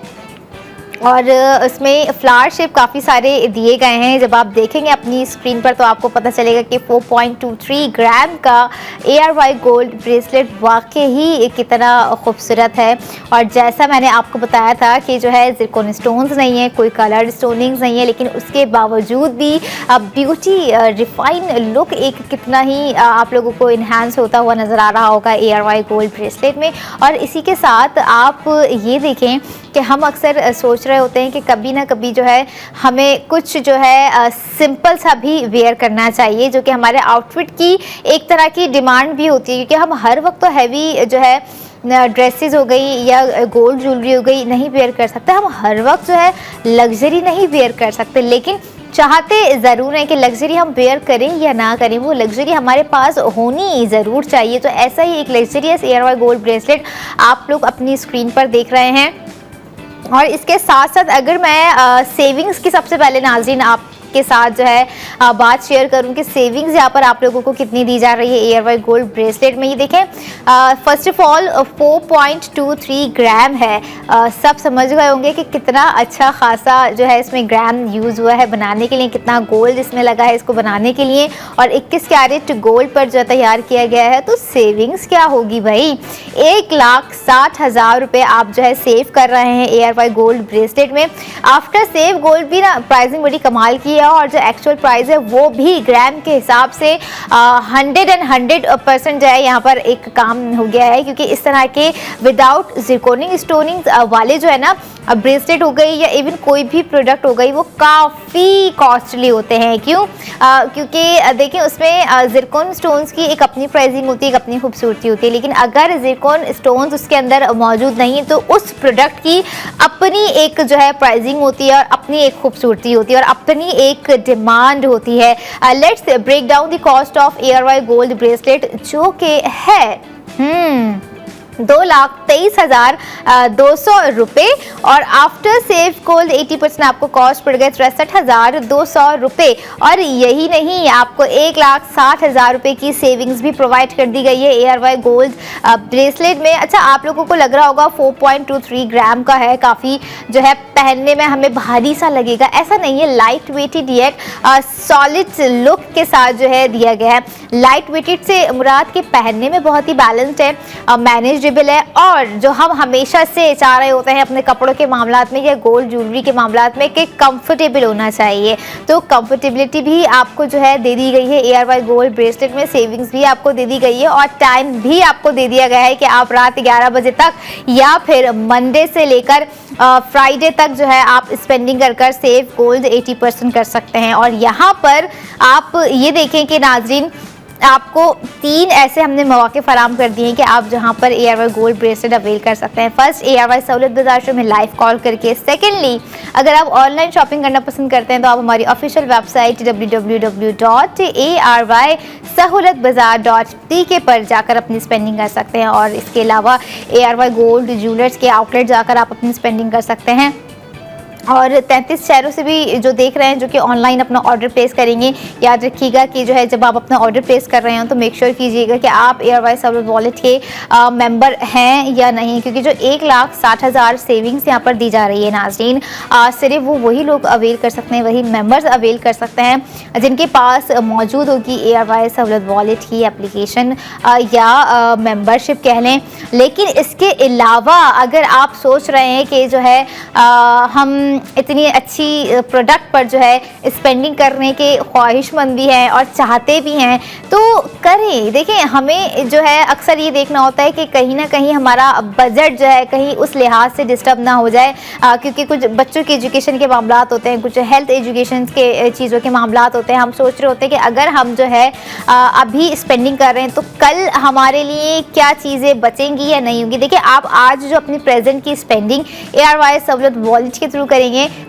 और इसमें फ्लावर शेप काफ़ी सारे दिए गए हैं। जब आप देखेंगे अपनी स्क्रीन पर तो आपको पता चलेगा कि 4.23 ग्राम का ARY गोल्ड ब्रेसलेट वाकई ही कितना खूबसूरत है। और जैसा मैंने आपको बताया था कि जो है ज़िरकॉन स्टोन्स नहीं है, कोई कलर स्टोनिंग्स नहीं है, लेकिन उसके बावजूद भी ब्यूटी रिफाइन लुक एक कितना ही आप लोगों को इन्हांस होता हुआ नज़र आ रहा होगा ARY गोल्ड ब्रेसलेट में। और इसी के साथ आप ये देखें कि हम अक्सर सोच रहे होते हैं कि कभी ना कभी जो है हमें कुछ जो है सिंपल सा भी वेयर करना चाहिए, जो कि हमारे आउटफिट की एक तरह की डिमांड भी होती है, क्योंकि हम हर वक्त तो हैवी जो है ड्रेसेस हो गई या गोल्ड ज्वेलरी हो गई नहीं वेयर कर सकते। हम हर वक्त जो है लग्जरी नहीं वेयर कर सकते, लेकिन चाहते ज़रूर हैं कि लग्जरी हम वेयर करें या ना करें, वो लग्जरी हमारे पास होनी ज़रूर चाहिए। तो ऐसा ही एक लग्जरियस ARY गोल्ड ब्रेसलेट आप लोग अपनी स्क्रीन पर देख रहे हैं। और इसके साथ साथ अगर मैं सेविंग्स की सबसे पहले नाज़रीन आपके साथ जो है बात शेयर करूं कि सेविंग्स यहाँ पर आप लोगों को कितनी दी जा रही है ARY गोल्ड ब्रेसलेट में, ये देखें फर्स्ट ऑफ ऑल 4.23 ग्राम है। सब समझ गए होंगे कि कितना अच्छा खासा जो है इसमें ग्राम यूज़ हुआ है बनाने के लिए, कितना गोल्ड इसमें लगा है इसको बनाने के लिए, और 21 कैरेट गोल्ड पर जो तैयार किया गया है। तो सेविंग्स क्या होगी भाई, 1,60,000 रुपये आप जो है सेव कर रहे हैं ARY गोल्ड ब्रेसलेट में। आफ्टर सेव गोल्ड भी ना प्राइसिंग बड़ी कमाल की है, और जो एक्चुअल प्राइस है वो भी ग्राम के हिसाब से 100% जो है यहाँ पर एक काम हो गया है, क्योंकि इस तरह के विदाउट ज़िरकॉनिंग स्टोनिंग वाले जो है ना ब्रेसलेट हो गई या इवन कोई भी प्रोडक्ट हो गई, वो काफ़ी कॉस्टली होते हैं। क्यों? क्योंकि देखिए उसमें ज़िरकॉन स्टोन्स की एक अपनी प्राइसिंग होती है, एक अपनी खूबसूरती होती है, लेकिन अगर ज़िरकॉन स्टोन्स उसके अंदर मौजूद नहीं है तो उस प्रोडक्ट की अपनी एक जो है प्राइसिंग होती है और अपनी एक खूबसूरती होती है और अपनी एक डिमांड होती है। Let's break down the cost of ARY gold bracelet, जो कि है 2,23,200 रुपये और आफ्टर सेव गोल्ड 80% आपको कॉस्ट पड़ गए 63,200 रुपये। और यही नहीं, आपको 1,60,000 रुपये की सेविंग्स भी प्रोवाइड कर दी गई है ARY गोल्ड ब्रेसलेट में। अच्छा, आप लोगों को लग रहा होगा 4.23 ग्राम का है, काफ़ी जो है पहनने में हमें भारी सा लगेगा। ऐसा नहीं है, लाइट वेटेड ये सॉलिड लुक के साथ जो है दिया गया है। लाइट वेटेड से मुराद के पहनने में बहुत ही बैलेंस्ड है, मैनेजेबल है, और जो हम हमेशा से चाह रहे होते हैं अपने कपड़ों के मामलात में या गोल्ड ज्वेलरी के मामलात में कि कंफर्टेबल होना चाहिए, तो कंफर्टेबिलिटी भी आपको जो है दे दी गई है ARY गोल्ड ब्रेसलेट में। सेविंग्स भी आपको दे दी गई है और टाइम भी आपको दे दिया गया है कि आप रात 11 बजे तक या फिर मंडे से लेकर फ्राइडे तक जो है आप स्पेंडिंग कर सेव गोल्ड 80% कर सकते हैं। और यहाँ पर आप ये देखें कि नाजरीन, आपको 3 ऐसे हमने मौके फराम कर दिए हैं कि आप जहां पर ARY गोल्ड ब्रेसलेट अवेल कर सकते हैं। First, ARY Sahulat Bazaar show में लाइव कॉल करके। सेकेंडली, अगर आप ऑनलाइन शॉपिंग करना पसंद करते हैं तो आप हमारी ऑफिशियल वेबसाइट www.arysahoulatbazaar.tk पर जाकर अपनी स्पेंडिंग कर सकते हैं। और इसके अलावा ARY गोल्ड ज्वेलर्स के आउटलेट जाकर आप अपनी स्पेंडिंग कर सकते हैं। और 33 शहरों से भी जो देख रहे हैं जो कि ऑनलाइन अपना ऑर्डर प्लेस करेंगे, याद रखिएगा कि जो है जब आप अपना ऑर्डर प्लेस कर रहे हो तो मेक श्योर कीजिएगा कि आप ARY सहूलत वॉलेट के मेंबर हैं या नहीं, क्योंकि जो 1,60,000 सेविंग्स यहाँ पर दी जा रही है नाज़रीन, सिर्फ वही लोग अवेल कर सकते हैं, वही मेंबर्स अवेल कर सकते हैं जिनके पास मौजूद होगी ARY सहूलत वॉलेट की एप्लीकेशन या मेंबरशिप कह लें। लेकिन इसके अलावा अगर आप सोच रहे हैं कि जो है हम इतनी अच्छी प्रोडक्ट पर जो है स्पेंडिंग करने के ख्वाहिशमंद भी हैं और चाहते भी हैं तो करें। देखिए, हमें जो है अक्सर ये देखना होता है कि कहीं ना कहीं हमारा बजट जो है कहीं उस लिहाज से डिस्टर्ब ना हो जाए, क्योंकि कुछ बच्चों के एजुकेशन के मामलात होते हैं, कुछ हेल्थ एजुकेशन के चीज़ों के मामलात होते हैं। हम सोच रहे होते हैं कि अगर हम जो है अभी स्पेंडिंग कर रहे हैं तो कल हमारे लिए क्या चीज़ें बचेंगी या नहीं होंगी। देखिए, आप आज जो अपनी प्रेजेंट की स्पेंडिंग ARY सहूलत वॉलेट के थ्रू करेंगे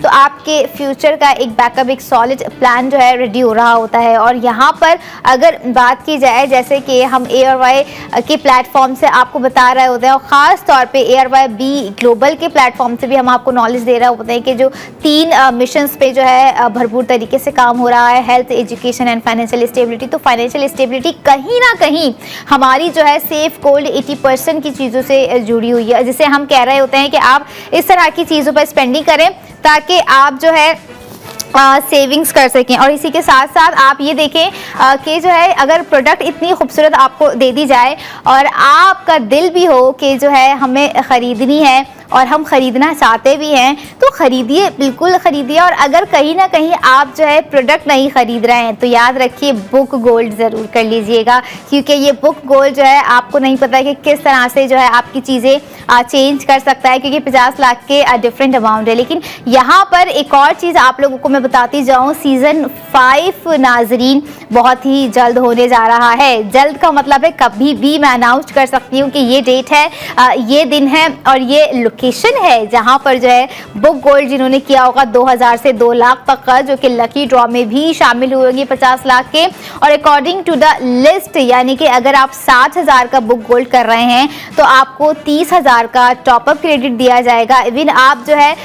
तो आपके फ्यूचर का एक बैकअप, एक सॉलिड प्लान जो है रेडी हो रहा होता है। और यहाँ पर अगर बात की जाए, जैसे कि हम ARY के प्लेटफॉर्म से आपको बता रहे होते हैं और ख़ास तौर पे ARY बी ग्लोबल के प्लेटफॉर्म से भी हम आपको नॉलेज दे रहे होते हैं कि जो 3 मिशंस पे जो है भरपूर तरीके से काम हो रहा है, health, education and financial stability. तो फाइनेंशियल स्टेबिलिटी कहीं ना कहीं हमारी जो है सेफ गोल्ड 80% की चीज़ों से जुड़ी हुई है, जिसे हम कह रहे होते हैं कि आप इस तरह की चीज़ों पर स्पेंडिंग करें ताकि आप जो है सेविंग्स कर सकें। और इसी के साथ साथ आप ये देखें कि जो है अगर प्रोडक्ट इतनी खूबसूरत आपको दे दी जाए और आपका दिल भी हो कि जो है हमें ख़रीदनी है और हम ख़रीदना चाहते भी हैं तो ख़रीदिए, बिल्कुल ख़रीदिए। और अगर कहीं ना कहीं आप जो है प्रोडक्ट नहीं ख़रीद रहे हैं तो याद रखिए बुक गोल्ड ज़रूर कर लीजिएगा, क्योंकि ये बुक गोल्ड जो है आपको नहीं पता कि किस तरह से जो है आपकी चीज़ें चेंज कर सकता है, क्योंकि 50 लाख के डिफरेंट अमाउंट है। लेकिन यहाँ पर एक और चीज़ आप लोगों को मैं बताती जाऊँ, सीज़न 5 नाजरीन बहुत ही जल्द होने जा रहा है। जल्द का मतलब है कभी भी मैं अनाउंस कर सकती हूँ कि ये डेट है, ये दिन है और ये लोकेशन है जहाँ पर जो है बुक गोल्ड जिन्होंने किया होगा 2000 से 2 लाख तक का, जो कि लकी ड्रॉ में भी शामिल होंगे 50 लाख के। और अकॉर्डिंग टू द लिस्ट, यानी कि अगर आप 60,000 का बुक गोल्ड कर रहे हैं तो आपको 30,000 का टॉपअप क्रेडिट दिया जाएगा। इवन आप जो है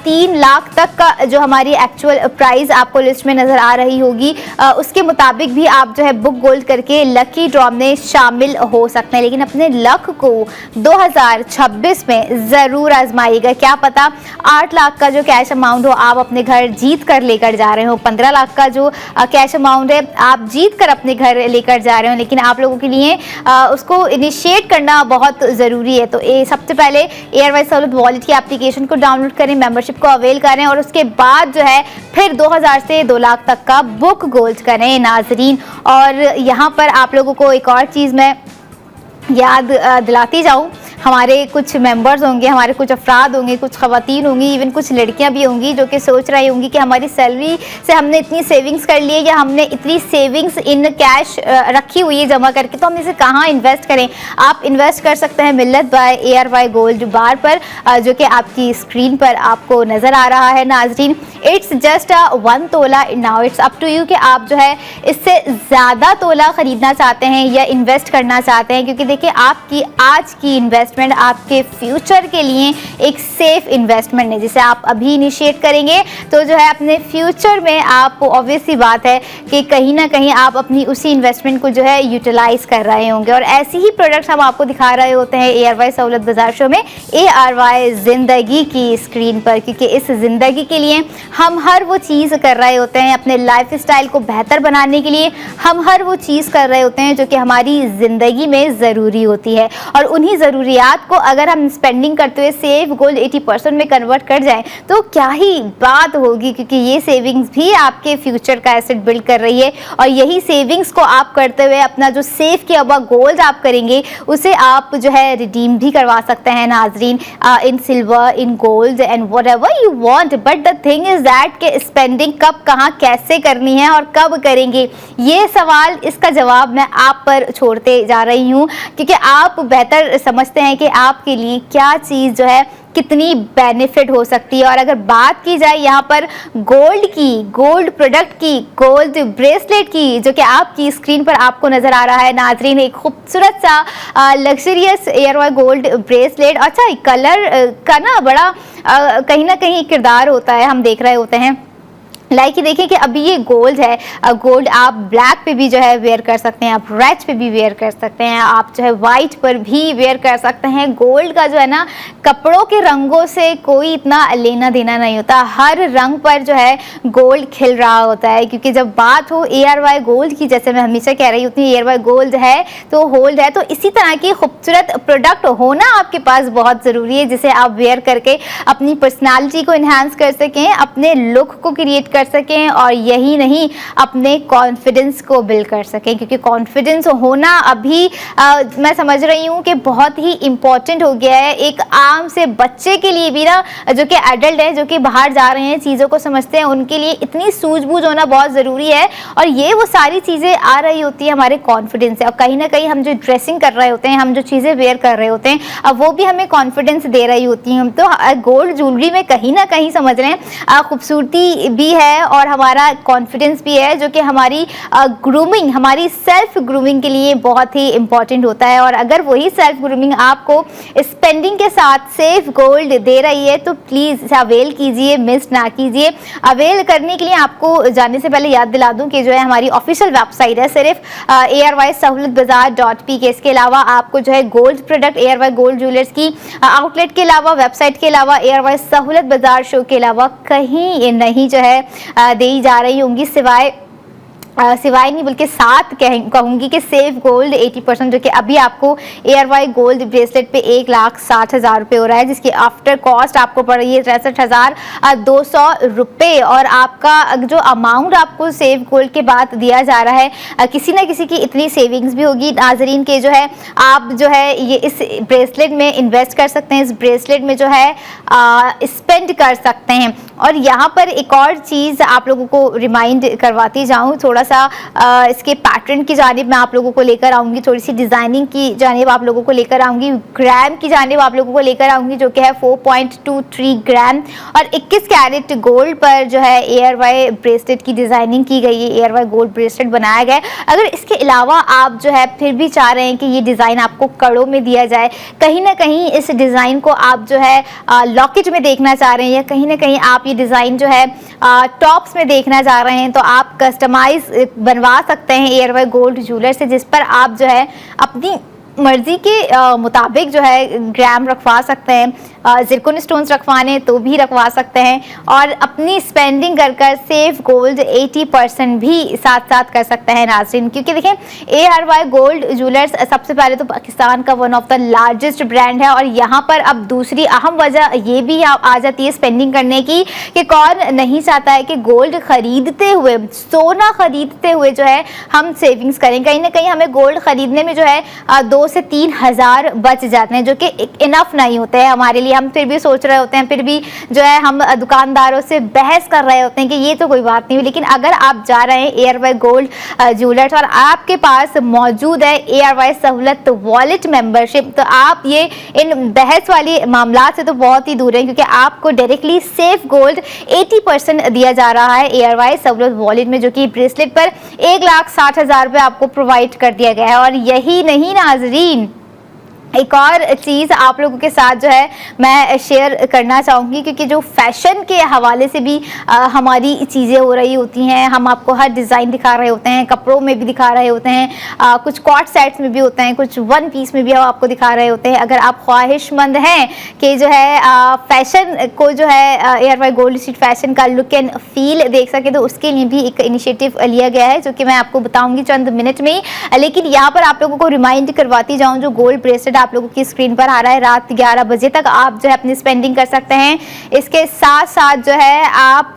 3 लाख तक का जो हमारी एक्चुअल प्राइस आपको लिस्ट में नज़र आ रही होगी उसके मुताबिक भी आप जो है बुक गोल्ड करके लकी ड्रॉ में शामिल हो सकते हैं। लेकिन अपने लक को 2026 में ज़रूर आजमाइएगा, क्या पता 8 लाख का जो कैश अमाउंट हो आप अपने घर जीत कर लेकर जा रहे हो, 15 लाख का जो कैश अमाउंट है आप जीत कर अपने घर लेकर जा रहे हो। लेकिन आप लोगों के लिए उसको इनिशिएट करना बहुत ज़रूरी है। तो सबसे पहले ARY सहूलत वॉलेट की एप्लीकेशन को डाउनलोड करें, मेंबरशिप को अवेल करें और उसके बाद जो है फिर 2000 से 2 लाख तक का बुक गोल्ड करें नाजरीन। और यहाँ पर आप लोगों को एक और चीज़ मैं याद दिलाती जाऊँ, हमारे कुछ मेंबर्स होंगे, हमारे कुछ अफराद होंगे, कुछ ख़वातीन होंगी, इवन कुछ लड़कियां भी होंगी जो कि सोच रही होंगी कि हमारी सैलरी से हमने इतनी सेविंग्स कर ली है या हमने इतनी सेविंग्स इन कैश रखी हुई है जमा करके, तो हम इसे कहाँ इन्वेस्ट करें। आप इन्वेस्ट कर सकते हैं मिल्लत बाय ARY गोल्ड बार पर, जो कि आपकी स्क्रीन पर आपको नज़र आ रहा है नाजरीन। It's just 1 tola now, it's up to you कि आप जो है इससे ज़्यादा तोला ख़रीदना चाहते हैं या इन्वेस्ट करना चाहते हैं, क्योंकि देखिए आपकी आज की इन्वेस्ट इन्वेस्टमेंट आपके फ्यूचर के लिए एक सेफ इन्वेस्टमेंट है, जिसे आप अभी इनिशिएट करेंगे तो जो है अपने फ्यूचर में आप, ऑब्वियस सी बात है कि कहीं ना कहीं आप अपनी उसी इन्वेस्टमेंट को जो है यूटिलाइज कर रहे होंगे। और ऐसी ही प्रोडक्ट्स हम आपको दिखा रहे होते हैं ARY सहूलत बाजार शो में, ARY जिंदगी की स्क्रीन पर, क्योंकि इस जिंदगी के लिए हम हर वो चीज़ कर रहे होते हैं, अपने लाइफ स्टाइल को बेहतर बनाने के लिए हम हर वो चीज़ कर रहे होते हैं जो कि हमारी ज़िंदगी में ज़रूरी होती है। और उन्हीं ज़रूरियात को अगर हम स्पेंडिंग करते हुए सेव गोल्ड 80% में कन्वर्ट कर जाएं तो क्या ही बात होगी, क्योंकि ये सेविंग्स भी आपके फ्यूचर का एसेट बिल्ड कर रही है। और यही सेविंग्स को आप करते हुए अपना जो सेव किया हुआ गोल्ड आप करेंगे उसे आप जो है रिडीम भी करवा सकते हैं नाजरीन, in silver, in gold and whatever you want. But the thing is that कि स्पेंडिंग कब, कहाँ, कैसे करनी है और कब करेंगे, ये सवाल, इसका जवाब मैं आप पर छोड़ते जा रही हूँ, क्योंकि आप बेहतर समझते हैं कि आपके लिए क्या चीज़ जो है कितनी बेनिफिट हो सकती है। और अगर बात की जाए यहाँ पर गोल्ड की, गोल्ड प्रोडक्ट की, गोल्ड ब्रेसलेट की, जो कि आपकी स्क्रीन पर आपको नज़र आ रहा है नाजरीन, एक खूबसूरत सा लग्जरियस ARY गोल्ड ब्रेसलेट। अच्छा, कलर का ना बड़ा कहीं ना कहीं किरदार होता है, हम देख रहे होते हैं। लाइक ये देखिए कि अभी ये गोल्ड है, गोल्ड आप ब्लैक पे भी जो है वेयर कर सकते हैं, आप रेड पे भी वेयर कर सकते हैं, आप जो है वाइट पर भी वेयर कर सकते हैं। गोल्ड का जो है ना कपड़ों के रंगों से कोई इतना लेना देना नहीं होता, हर रंग पर जो है गोल्ड खिल रहा होता है। क्योंकि जब बात हो ARY गोल्ड की, जैसे मैं हमेशा कह रही होती हूँ, ARY गोल्ड है तो होल्ड है, तो इसी तरह की खूबसूरत प्रोडक्ट होना आपके पास बहुत ज़रूरी है, जिसे आप वेयर करके अपनी पर्सनैलिटी को इन्हांस कर सकें, अपने लुक को क्रिएट कर सकें, और यही नहीं अपने कॉन्फिडेंस को बिल्ड कर सकें। क्योंकि कॉन्फिडेंस होना अभी मैं समझ रही हूँ कि बहुत ही इम्पॉर्टेंट हो गया है, एक आम से बच्चे के लिए भी ना, जो कि एडल्ट है, जो कि बाहर जा रहे हैं, चीज़ों को समझते हैं, उनके लिए इतनी सूझबूझ होना बहुत ज़रूरी है। और ये वो सारी चीज़ें आ रही होती है हमारे कॉन्फिडेंस से। और कहीं ना कहीं हम जो ड्रेसिंग कर रहे होते हैं, हम जो चीज़ें वेयर कर रहे होते हैं, अब वो भी हमें कॉन्फिडेंस दे रही होती हैं। तो गोल्ड ज्वेलरी में कहीं ना कहीं समझ रहे हैं खूबसूरती भी है और हमारा कॉन्फिडेंस भी है, जो कि हमारी ग्रूमिंग, हमारी सेल्फ ग्रूमिंग के लिए बहुत ही इंपॉर्टेंट होता है। और अगर वही सेल्फ ग्रूमिंग आपको स्पेंडिंग के साथ सेफ गोल्ड दे रही है तो प्लीज़ इसे अवेल कीजिए, मिस ना कीजिए। अवेल करने के लिए आपको जाने से पहले याद दिला दूं कि जो है हमारी ऑफिशियल वेबसाइट है सिर्फ ARY सहूलत बाजार .pk। इसके अलावा आपको जो है gold product ARY gold jewellers की आउटलेट के अलावा, वेबसाइट के अलावा, ARY सहूलत बाजार शो के अलावा कहीं नहीं जो है दी जा रही होंगी, सिवाय नहीं बल्कि साथ कहूँगी कि सेफ गोल्ड 80%, जो कि अभी आपको ARY गोल्ड ब्रेसलेट पे 1,60,000 रुपये हो रहा है, जिसकी आफ्टर कॉस्ट आपको पड़ रही है 63,200 रुपये। और आपका जो अमाउंट आपको सेफ गोल्ड के बाद दिया जा रहा है, किसी ना किसी की इतनी सेविंग्स भी होगी नाजरीन के जो है आप जो है ये इस ब्रेसलेट में इन्वेस्ट कर सकते हैं, इस ब्रेसलेट में जो है स्पेंड कर सकते हैं। और यहाँ पर एक और चीज़ आप लोगों को रिमाइंड करवाती जाऊँ, थोड़ा सा इसके पैटर्न की जानिब मैं आप लोगों को लेकर आऊँगी, थोड़ी सी डिज़ाइनिंग की जानिब आप लोगों को लेकर आऊँगी, ग्राम की जानिब आप लोगों को लेकर आऊँगी, जो कि है 4.23 ग्राम और 21 कैरेट गोल्ड पर जो है ARY ब्रेसलेट की डिज़ाइनिंग की गई है, ARY गोल्ड ब्रेसलेट बनाया गया है। अगर इसके अलावा आप जो है फिर भी चाह रहे हैं कि ये डिज़ाइन आपको कड़ों में दिया जाए, कहीं ना कहीं इस डिज़ाइन को आप जो है लॉकेट में देखना चाह रहे हैं, या कहीं ना कहीं आप ये डिज़ाइन जो है टॉप्स में देखना चाह रहे हैं, तो आप कस्टमाइज बनवा सकते हैं ARY गोल्ड ज्वेलर से, जिस पर आप जो है अपनी मर्जी के मुताबिक जो है ग्राम रखवा सकते हैं, जिरकोन स्टोन्स रखवाने तो भी रखवा सकते हैं, और अपनी स्पेंडिंग कर सेफ गोल्ड 80% भी साथ साथ कर सकते हैं नाज़रीन। क्योंकि देखें ARY गोल्ड ज्वेलर्स सबसे पहले तो पाकिस्तान का one of the largest brand है, और यहाँ पर अब दूसरी अहम वजह ये भी आ जाती है स्पेंडिंग करने की कि कौन नहीं चाहता है कि गोल्ड खरीदते हुए, सोना खरीदते हुए जो है हम सेविंग्स करें। कहीं ना कहीं हमें गोल्ड खरीदने में जो है 2 से 3 हज़ार बच जाते हैं, जो कि इनफ नहीं होते हैं हमारे लिए। हम फिर भी सोच रहे होते हैं, फिर भी जो है हम दुकानदारों से बहस कर रहे होते हैं कि ये तो कोई बात नहीं हुई। लेकिन अगर आप जा रहे हैं ARY गोल्ड ज्वेलर्स और आपके पास मौजूद है ARY सहूलत वॉलेट मेंबरशिप, तो आप ये इन बहस वाली मामला से तो बहुत ही दूर हैं, क्योंकि आपको डायरेक्टली सेफ गोल्ड 80% दिया जा रहा है ARY सहूलत वॉलेट में, जो कि ब्रेसलेट पर 1,60,000 रुपये आपको प्रोवाइड कर दिया गया है। और यही नहीं नाजरीन, एक और चीज़ आप लोगों के साथ जो है मैं शेयर करना चाहूँगी, क्योंकि जो फैशन के हवाले से भी हमारी चीज़ें हो रही होती हैं। हम आपको हर डिज़ाइन दिखा रहे होते हैं, कपड़ों में भी दिखा रहे होते हैं, कुछ कॉट सेट्स में भी होते हैं, कुछ वन पीस में भी हम आपको दिखा रहे होते हैं। अगर आप ख्वाहिशमंद हैं कि जो है फैशन को जो है ARY गोल्ड स्ट्रीट फैशन का लुक एंड फील देख सके, तो उसके लिए भी एक इनिशिएटिव लिया गया है, जो कि मैं आपको बताऊँगी चंद मिनट में ही। लेकिन यहाँ पर आप लोगों को रिमाइंड करवाती जाऊँ, जो गोल्ड ब्रेसलेट आप लोगों की स्क्रीन पर आ रहा है, रात 11 बजे तक आप जो है अपनी स्पेंडिंग कर सकते हैं। इसके साथ साथ जो है आप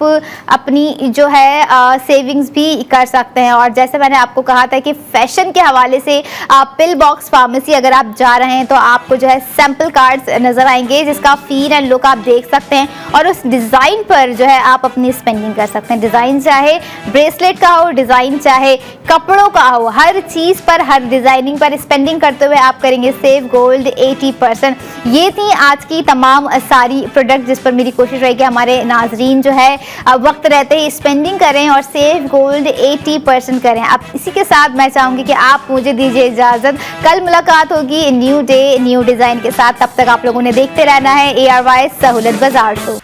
अपनी जो है सेविंग्स भी कर सकते हैं। और जैसे मैंने आपको कहा था कि फैशन के हवाले से पिल बॉक्स फार्मेसी अगर आप जा रहे हैं तो आपको जो है सैंपल कार्ड्स नजर आएंगे, जिसका फील एंड लुक आप देख सकते हैं, और उस डिजाइन पर जो है आप अपनी स्पेंडिंग कर सकते हैं। डिजाइन चाहे ब्रेसलेट का हो, डिजाइन चाहे कपड़ों का हो, हर चीज पर, हर डिजाइनिंग पर स्पेंडिंग करते हुए आप करेंगे सेव गोल्ड 80%। ये थी आज की तमाम सारी प्रोडक्ट जिस पर मेरी कोशिश रही कि हमारे नाजरीन जो है वक्त रहते ही स्पेंडिंग करें और सेव गोल्ड 80% करें। अब इसी के साथ मैं चाहूंगी कि आप मुझे दीजिए इजाजत। कल मुलाकात होगी न्यू डे न्यू डिजाइन के साथ। तब तक आप लोगों ने देखते रहना है ARY सहूलत बाजार शो।